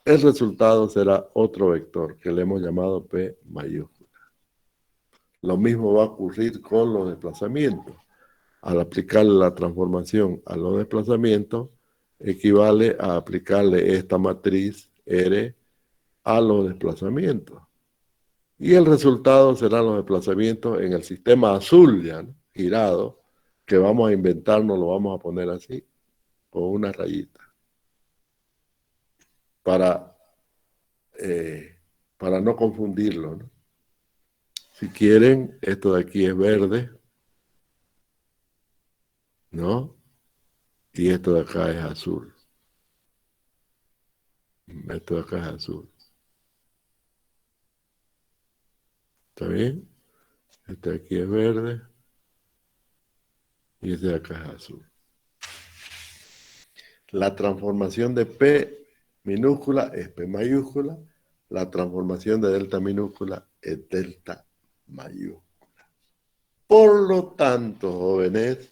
el resultado será otro vector que le hemos llamado P mayúscula. Lo mismo va a ocurrir con los desplazamientos. Al aplicarle la transformación a los desplazamientos, equivale a aplicarle esta matriz R a los desplazamientos. Y el resultado serán los desplazamientos en el sistema azul, ya, ¿no? Girado, que vamos a inventarnos, lo vamos a poner así, con una rayita. Para, para no confundirlo, ¿no? Si quieren, esto de aquí es verde, ¿no? Y esto de acá es azul. Esto de acá es azul. ¿Está bien? Este de aquí es verde y este de acá es azul. La transformación de P minúscula es P mayúscula. La transformación de delta minúscula es delta mayúscula. Por lo tanto, jóvenes,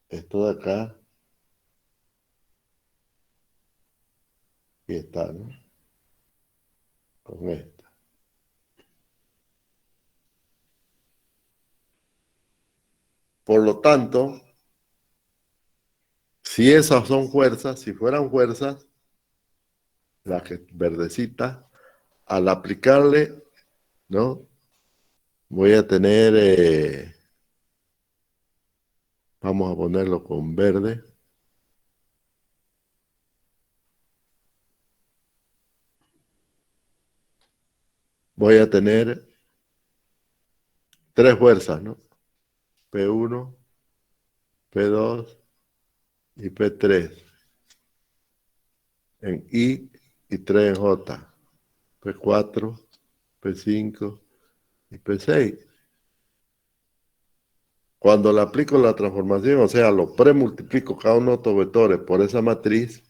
esto de acá y está, ¿no? Con esta. Por lo tanto, si esas son fuerzas, si fueran fuerzas, la que verdecita, al aplicarle, ¿no? Voy a tener, vamos a ponerlo con verde. Voy a tener 3 fuerzas, ¿no? P1, P2 y P3 en I y 3 en J. P4, P5 y P6. Cuando le aplico la transformación, o sea, lo premultiplico cada uno de estos vectores por esa matriz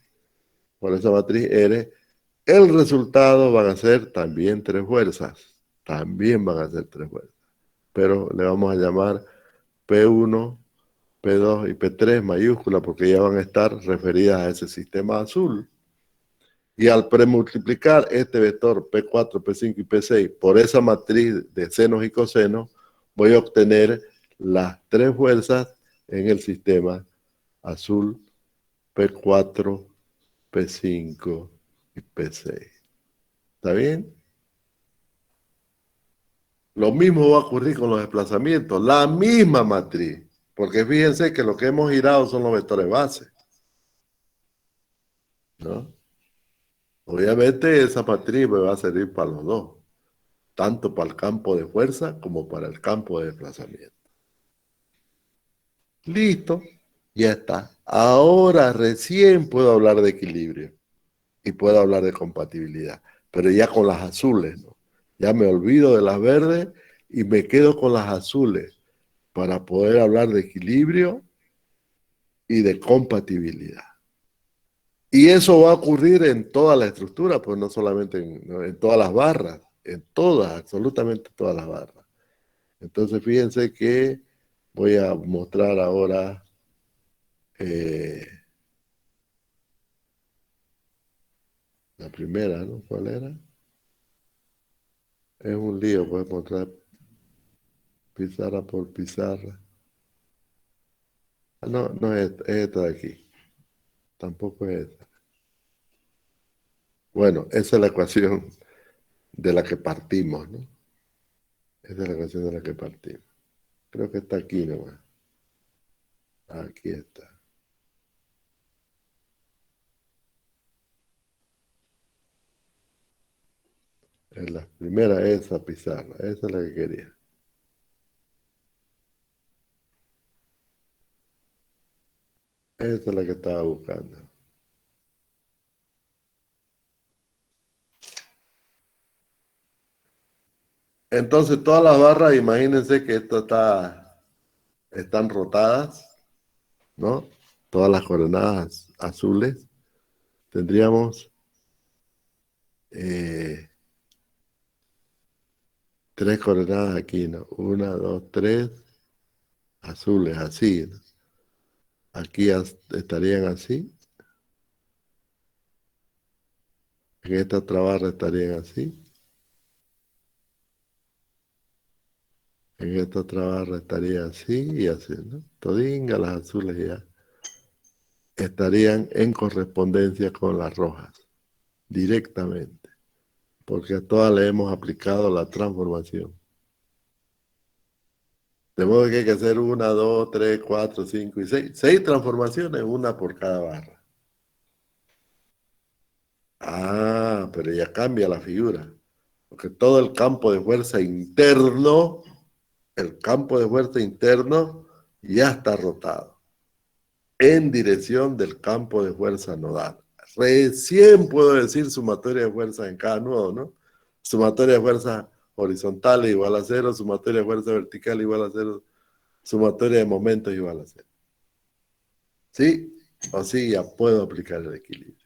R, el resultado van a ser también 3 fuerzas. También van a ser 3 fuerzas. Pero le vamos a llamar P1, P2 y P3 mayúscula porque ya van a estar referidas a ese sistema azul. Y al premultiplicar este vector P4, P5 y P6 por esa matriz de senos y cosenos, voy a obtener las 3 fuerzas en el sistema azul P4, P5 y P6. ¿Está bien? Lo mismo va a ocurrir con los desplazamientos, la misma matriz, porque fíjense que lo que hemos girado son los vectores base, ¿no? Obviamente esa matriz me va a servir para los dos, tanto para el campo de fuerza como para el campo de desplazamiento. Listo, ya está. Ahora recién puedo hablar de equilibrio y puedo hablar de compatibilidad, pero ya con las azules, ¿no? Ya me olvido de las verdes y me quedo con las azules para poder hablar de equilibrio y de compatibilidad. Y eso va a ocurrir en toda la estructura, pues no solamente en todas las barras, en todas, absolutamente todas las barras. Entonces fíjense que voy a mostrar ahora la primera, ¿no? ¿Cuál era? Es un lío, puedes mostrar pizarra por pizarra. Ah, no, no es esta de aquí. Tampoco es esta. Bueno, esa es la ecuación de la que partimos, ¿no? Esa es la ecuación de la que partimos. Creo que está aquí nomás. Aquí está. Es la primera, esa pizarra. Esa es la que quería. Esa es la que estaba buscando. Entonces, todas las barras, imagínense que están rotadas, ¿no? Todas las coordenadas azules. Tendríamos 3 coordenadas aquí, ¿no? 1, 2, 3, azules, así, ¿no? Aquí estarían así. En esta otra barra estarían así. En esta otra barra estaría así y así, ¿no? Todinga, las azules ya estarían en correspondencia con las rojas, directamente, porque a todas le hemos aplicado la transformación. De modo que hay que hacer 1, 2, 3, 4, 5 y 6. 6 transformaciones, una por cada barra. Ah, pero ya cambia la figura, porque todo el campo de fuerza interno, ya está rotado en dirección del campo de fuerza nodal. Recién puedo decir sumatoria de fuerza en cada nodo, ¿no? Sumatoria de fuerza horizontal igual a 0, sumatoria de fuerza vertical igual a 0, sumatoria de momentos igual a 0. ¿Sí? Así ya puedo aplicar el equilibrio.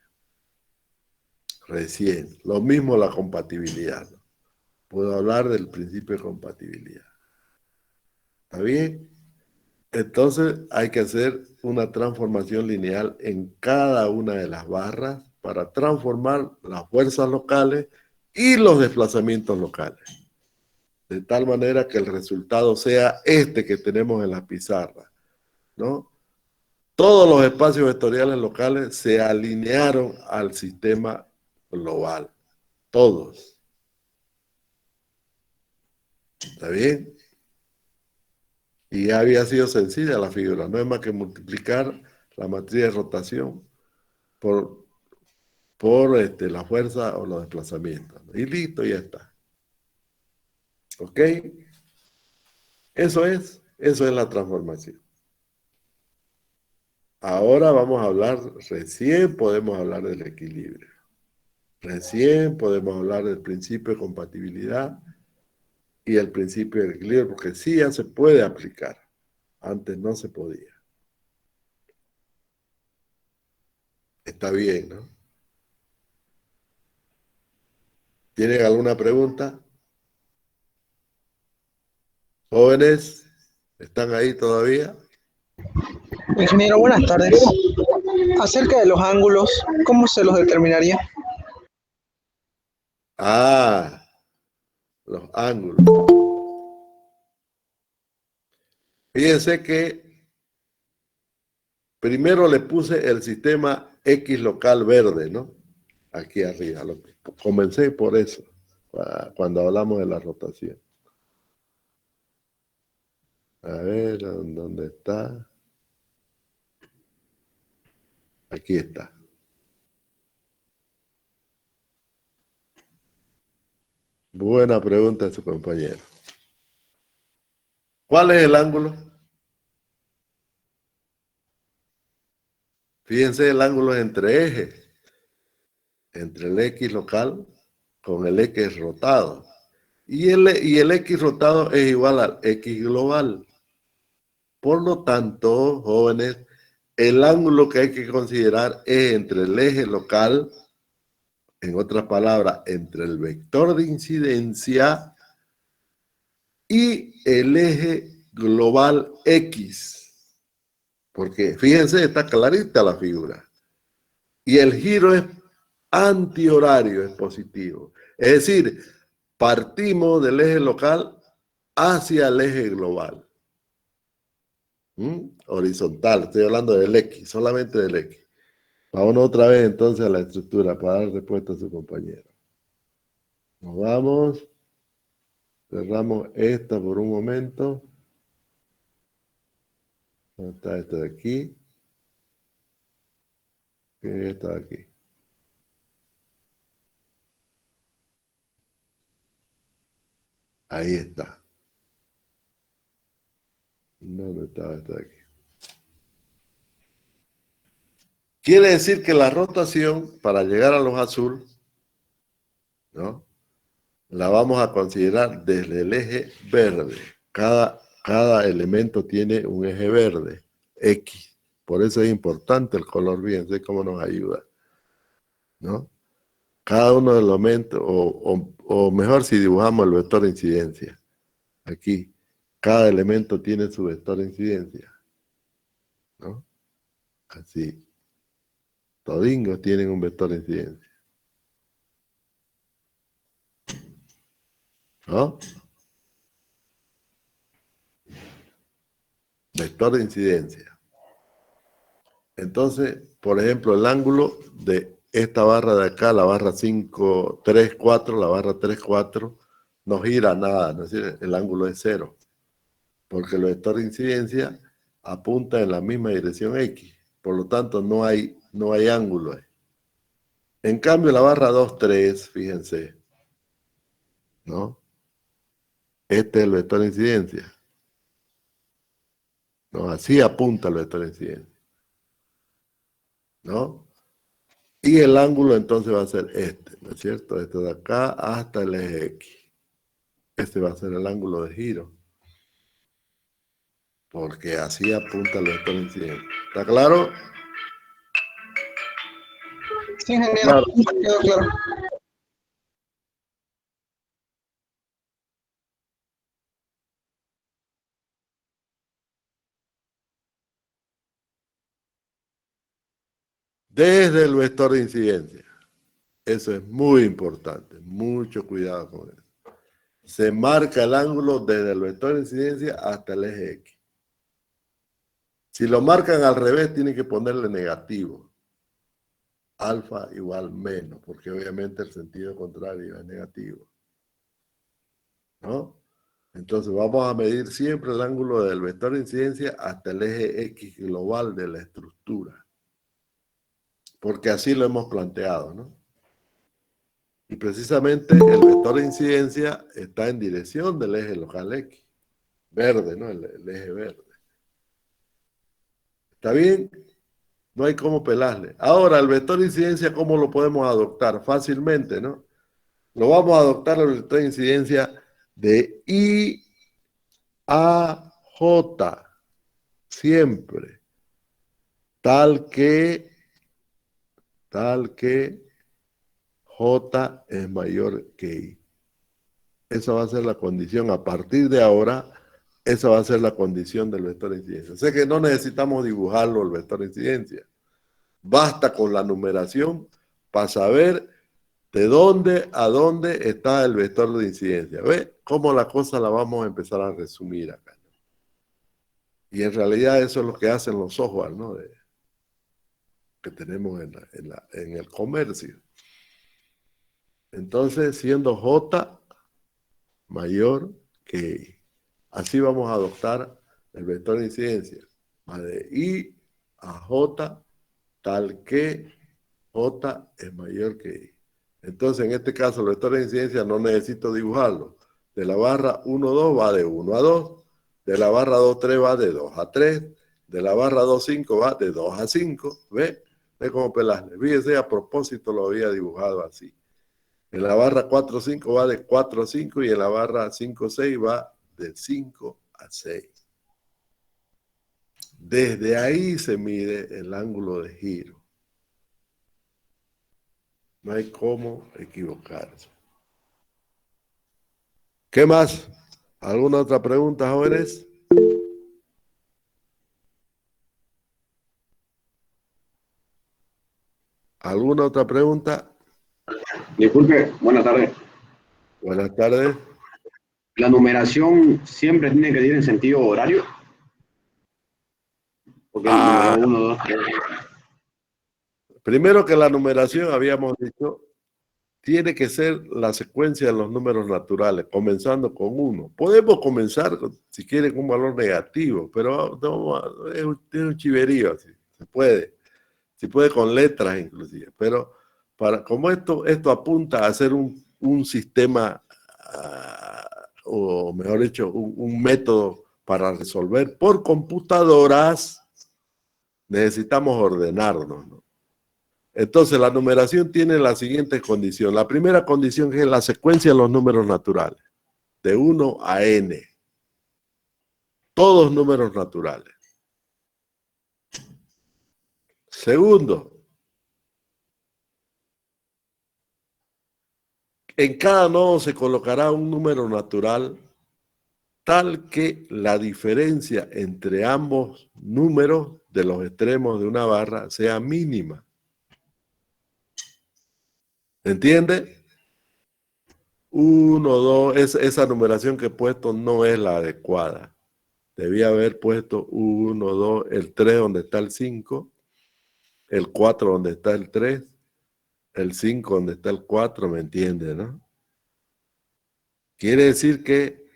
Recién. Lo mismo la compatibilidad, ¿no? Puedo hablar del principio de compatibilidad. ¿Está bien? Entonces hay que hacer una transformación lineal en cada una de las barras para transformar las fuerzas locales y los desplazamientos locales. De tal manera que el resultado sea este que tenemos en la pizarra, ¿no? Todos los espacios vectoriales locales se alinearon al sistema global. Todos. ¿Está bien? Y ya había sido sencilla la figura. No es más que multiplicar la matriz de rotación por la fuerza o los desplazamientos. Y listo, ya está. ¿Ok? Eso es. Eso es la transformación. Ahora vamos a hablar, recién podemos hablar del equilibrio. Recién podemos hablar del principio de compatibilidad y el principio del equilibrio, porque sí ya se puede aplicar. Antes no se podía. Está bien, ¿no? ¿Tienen alguna pregunta? ¿Jóvenes? ¿Están ahí todavía? Ingeniero, buenas tardes. Acerca de los ángulos, ¿cómo se los determinaría? Ah, los ángulos. Fíjense que primero le puse el sistema X local verde, ¿no? Aquí arriba. Comencé por eso, cuando hablamos de la rotación. A ver, ¿dónde está? Aquí está. Buena pregunta de su compañero. ¿Cuál es el ángulo? Fíjense, el ángulo es entre ejes, entre el X local con el X rotado. Y el X rotado es igual al X global. Por lo tanto, jóvenes, el ángulo que hay que considerar es entre el eje local, en otras palabras, entre el vector de incidencia y el eje global X. Porque fíjense, está clarita la figura. Y el giro es antihorario, es positivo. Es decir, partimos del eje local hacia el eje global. Horizontal, estoy hablando del X, solamente del X. Vámonos otra vez entonces a la estructura para dar respuesta a su compañero. Nos vamos. Cerramos esta por un momento. ¿Dónde está esta de aquí? Esta de aquí. Ahí está. ¿Dónde está esta de aquí? Quiere decir que la rotación para llegar a los azul, ¿no? La vamos a considerar desde el eje verde. Cada elemento tiene un eje verde, X. Por eso es importante el color, fíjense cómo nos ayuda, ¿no? Cada uno de los elementos, o mejor si dibujamos el vector de incidencia. Aquí, cada elemento tiene su vector de incidencia, ¿no? Así. Todingos tienen un vector de incidencia, ¿no? Vector de incidencia. Entonces, por ejemplo, el ángulo de esta barra de acá, la barra 5, 3, 4, la barra 3, 4, no gira nada, ¿no es decir, el ángulo es 0, porque el vector de incidencia apunta en la misma dirección X, por lo tanto no hay ángulo ahí. En cambio, la barra 2, 3, fíjense, ¿no? Este es el vector de incidencia. ¿No? Así apunta el vector de incidencia, ¿no? Y el ángulo entonces va a ser este, ¿no es cierto? Este de acá hasta el eje X. Este va a ser el ángulo de giro. Porque así apunta el vector de incidencia. ¿Está claro? Sí, ingeniero, Claro. quedó claro. Desde el vector de incidencia. Eso es muy importante. Mucho cuidado con eso. Se marca el ángulo desde el vector de incidencia hasta el eje X. Si lo marcan al revés, tienen que ponerle negativo. Alfa igual menos, porque obviamente el sentido contrario es negativo, ¿no? Entonces vamos a medir siempre el ángulo del vector de incidencia hasta el eje X global de la estructura, porque así lo hemos planteado, ¿no? Y precisamente el vector de incidencia está en dirección del eje local X. verde, ¿no? El eje verde. ¿Está bien? No hay cómo pelarle. Ahora, el vector de incidencia, ¿cómo lo podemos adoptar? Fácilmente, ¿no? Lo vamos a adoptar el vector de incidencia de I a J, siempre, tal que J es mayor que I. Esa va a ser la condición. A partir de ahora, esa va a ser la condición del vector de incidencia. O sea que no necesitamos dibujarlo el vector de incidencia. Basta con la numeración para saber de dónde a dónde está el vector de incidencia. ¿Ve cómo la cosa la vamos a empezar a resumir acá? Y en realidad eso es lo que hacen los software, ¿no? Que tenemos en el comercio. Entonces, siendo J mayor que I. Así vamos a adoptar el vector de incidencia. Va de I a J, tal que J es mayor que I. Entonces, en este caso, el vector de incidencia no necesito dibujarlo. De la barra 1, 2 va de 1 a 2. De la barra 2, 3 va de 2 a 3. De la barra 2, 5 va de 2 a 5. ¿Ve? ¿Ve cómo pelarle? Fíjese, a propósito lo había dibujado así. En la barra 4, 5 va de 4 a 5 y en la barra 5, 6 va de 5 a 6. Desde ahí se mide el ángulo de giro. No hay cómo equivocarse. ¿Qué más? ¿Alguna otra pregunta, jóvenes? ¿Alguna otra pregunta? Disculpe, buenas tardes. Buenas tardes. ¿La numeración siempre tiene que ir en sentido horario? Porque el número 1, 2, 3. Primero que la numeración, habíamos dicho, tiene que ser la secuencia de los números naturales, comenzando con 1. Podemos comenzar, si quieren, con un valor negativo, pero no, es un chiverío, así. Se puede. Se puede con letras inclusive, pero como esto apunta a ser un sistema, o mejor dicho, un método para resolver por computadoras, necesitamos ordenarnos, ¿no? Entonces, la numeración tiene la siguiente condición. La primera condición es la secuencia de los números naturales, de 1 a n. Todos números naturales. Segundo, en cada nodo se colocará un número natural tal que la diferencia entre ambos números de los extremos de una barra sea mínima. ¿Entiende? 1, 2, esa numeración que he puesto no es la adecuada. Debía haber puesto 1, 2, el 3 donde está el 5, el 4 donde está el 3, el 5 donde está el 4, ¿me entiende, no? Quiere decir que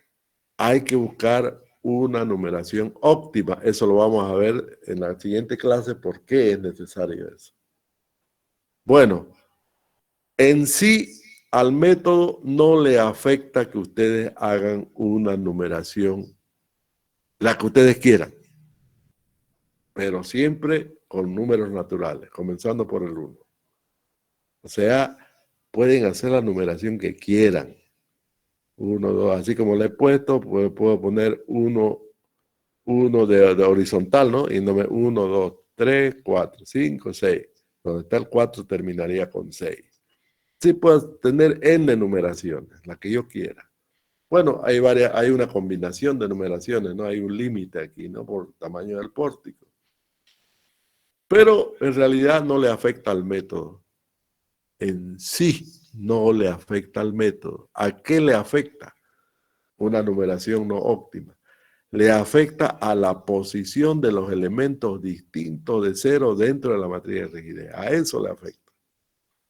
hay que buscar una numeración óptima. Eso lo vamos a ver en la siguiente clase, por qué es necesario eso. Bueno, en sí al método no le afecta que ustedes hagan una numeración, la que ustedes quieran, pero siempre con números naturales, comenzando por el 1. O sea, pueden hacer la numeración que quieran. 1, 2, así como le he puesto, puedo poner 1 de horizontal, ¿no? Y 1, 2, 3, 4, 5, 6. Donde está el 4 terminaría con 6. Sí puedo tener n numeraciones, la que yo quiera. Bueno, hay una combinación de numeraciones, ¿no? Hay un límite aquí, ¿no? Por tamaño del pórtico. Pero en realidad no le afecta al método. En sí no le afecta al método. ¿A qué le afecta? Una numeración no óptima. Le afecta a la posición de los elementos distintos de 0 dentro de la matriz de rigidez. A eso le afecta.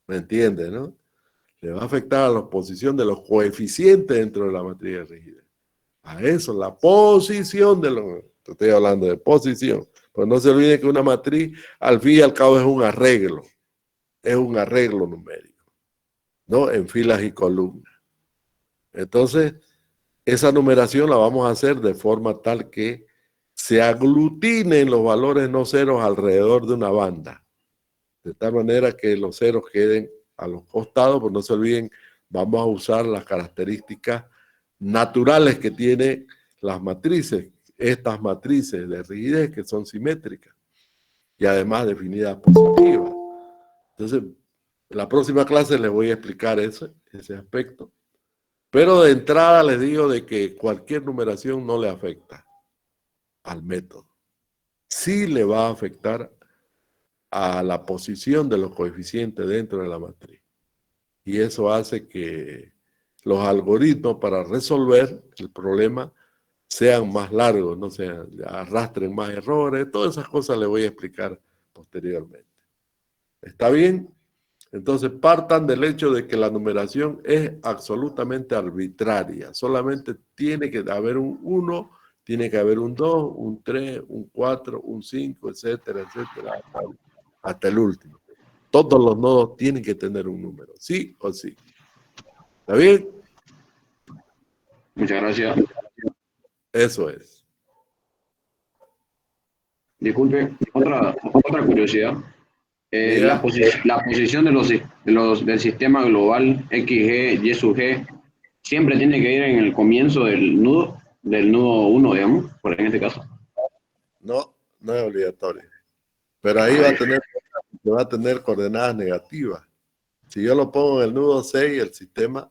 ¿Me entiende, no? Le va a afectar a la posición de los coeficientes dentro de la matriz de rigidez. A eso, la posición de los... Estoy hablando de posición. Pues no se olviden que una matriz, al fin y al cabo, es un arreglo. Es un arreglo numérico, ¿no? En filas y columnas. Entonces, esa numeración la vamos a hacer de forma tal que se aglutinen los valores no ceros alrededor de una banda. De tal manera que los ceros queden a los costados, pues no se olviden, vamos a usar las características naturales que tienen las matrices, estas matrices de rigidez que son simétricas y además definidas positivas. Entonces, en la próxima clase les voy a explicar ese aspecto. Pero de entrada les digo de que cualquier numeración no le afecta al método. Sí le va a afectar a la posición de los coeficientes dentro de la matriz. Y eso hace que los algoritmos para resolver el problema sean más largos, no sean, arrastren más errores. Todas esas cosas les voy a explicar posteriormente. ¿Está bien? Entonces partan del hecho de que la numeración es absolutamente arbitraria. Solamente tiene que haber un 1, tiene que haber un 2, un 3, un 4, un 5, etcétera, etcétera, hasta el último. Todos los nodos tienen que tener un número, sí o sí. ¿Está bien? Muchas gracias. Eso es. Disculpe, otra curiosidad. Diga. La posición del sistema global XG, Y sub G, siempre tiene que ir en el comienzo del nudo 1, digamos, por en este caso. No, no es obligatorio. Pero ahí va a tener coordenadas negativas. Si yo lo pongo en el nudo 6, el sistema,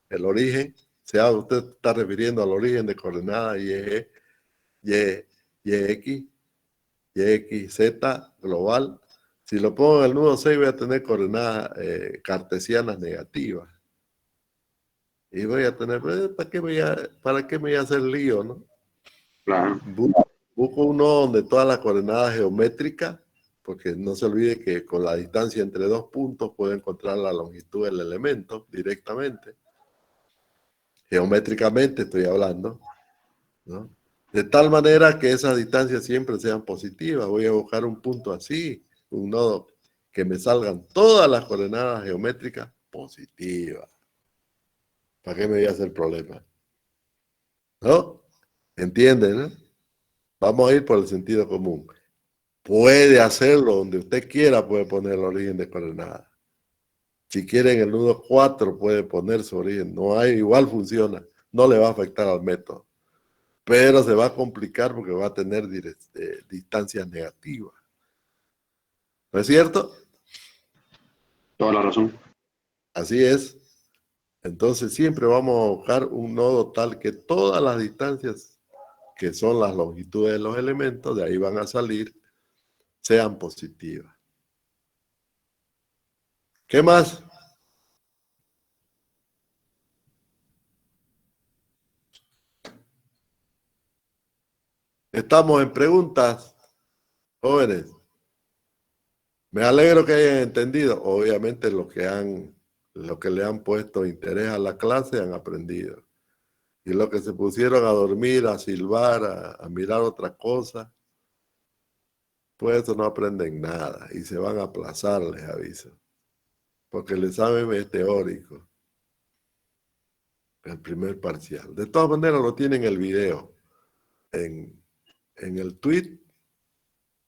el origen, sea usted está refiriendo al origen de coordenadas YX, Z global. Si lo pongo en el nudo 6 voy a tener coordenadas cartesianas negativas. Y voy a tener, ¿para qué me voy a hacer lío, no? Claro. Busco uno donde todas las coordenadas geométricas, porque no se olvide que con la distancia entre dos puntos puedo encontrar la longitud del elemento directamente. Geométricamente estoy hablando, ¿no? De tal manera que esas distancias siempre sean positivas. Voy a buscar un punto así, un nodo que me salgan todas las coordenadas geométricas positivas. ¿Para qué me voy a hacer problema? ¿No? ¿Entienden, no? Vamos a ir por el sentido común. Puede hacerlo donde usted quiera, puede poner el origen de coordenadas. Si quiere en el nudo 4 puede poner su origen. No hay, igual funciona. No le va a afectar al método. Pero se va a complicar porque va a tener distancias negativas. ¿No es cierto? Toda la razón. Así es. Entonces siempre vamos a buscar un nodo tal que todas las distancias que son las longitudes de los elementos, de ahí van a salir, sean positivas. ¿Qué más? Estamos en preguntas, jóvenes. Me alegro que hayan entendido. Obviamente los que le han puesto interés a la clase han aprendido. Y los que se pusieron a dormir, a silbar, a mirar otra cosa, pues eso no aprenden nada y se van a aplazar, les aviso. Porque el examen es teórico. El primer parcial. De todas maneras lo tienen el video. En el tweet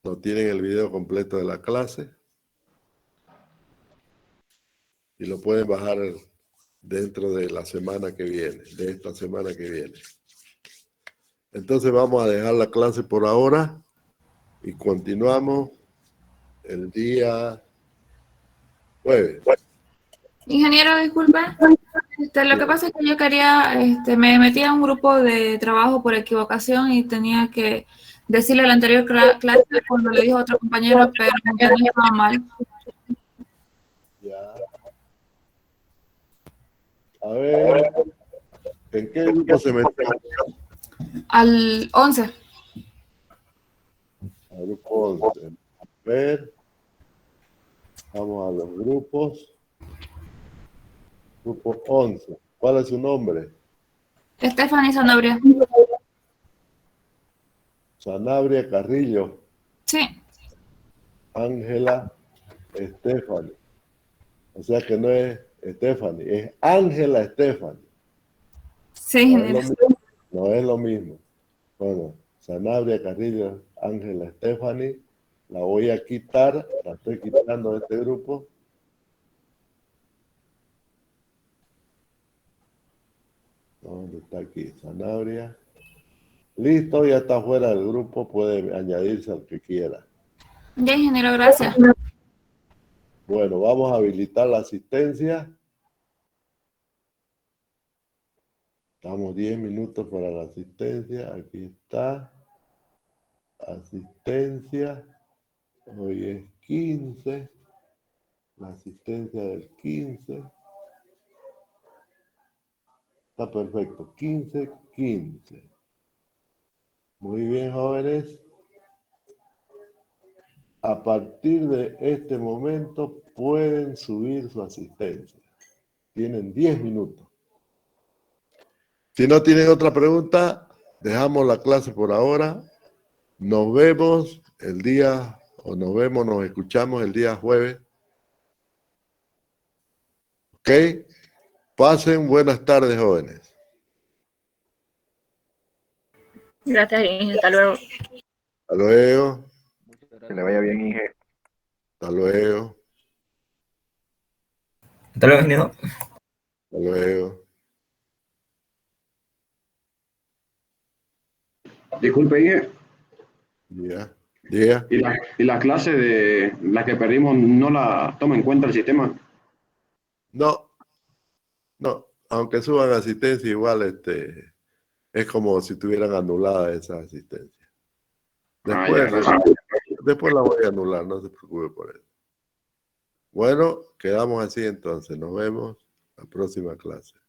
lo tienen el video completo de la clase. Y lo pueden bajar dentro de la semana que viene, de esta semana que viene. Entonces vamos a dejar la clase por ahora y continuamos el día jueves. Ingeniero, disculpe. Lo que pasa es que yo quería, me metí a un grupo de trabajo por equivocación y tenía que decirle a la anterior clase cuando le dijo a otro compañero, pero no estaba mal. Ya. A ver, ¿en qué grupo se metió? Al 11. Al grupo 11. A ver, vamos a los grupos. Grupo 11. ¿Cuál es su nombre? Stephanie Sanabria. Sanabria Carrillo. Sí. Ángela Stephanie. O sea que no es Stephanie, es Ángela Stephanie. Sí, No es lo mismo. No es lo mismo. Bueno, Sanabria Carrillo, Ángela Stephanie, la voy a quitar, la estoy quitando de este grupo. ¿Dónde está aquí? Sanabria. Listo, ya está fuera del grupo, puede añadirse al que quiera. Ya, ingeniero, gracias. Bueno, vamos a habilitar la asistencia. Estamos 10 minutos para la asistencia. Aquí está. Asistencia. Hoy es 15. La asistencia del 15. Está perfecto. 15, 15. Muy bien, jóvenes. A partir de este momento pueden subir su asistencia. Tienen 10 minutos. Si no tienen otra pregunta, dejamos la clase por ahora. Nos vemos el día, o nos escuchamos el día jueves. ¿Ok? Pasen buenas tardes, jóvenes. Gracias, Inge. Hasta luego. Hasta luego. Que le vaya bien, Inge. Hasta luego. Hasta luego, ingeniero. Hasta luego. Disculpe, Inge. Ya. Ya. ¿Y la clase de la que perdimos no la toma en cuenta el sistema? No. Aunque suban asistencia, igual es como si tuvieran anulada esa asistencia. Después la voy a anular, no se preocupe por eso. Bueno, quedamos así entonces. Nos vemos la próxima clase.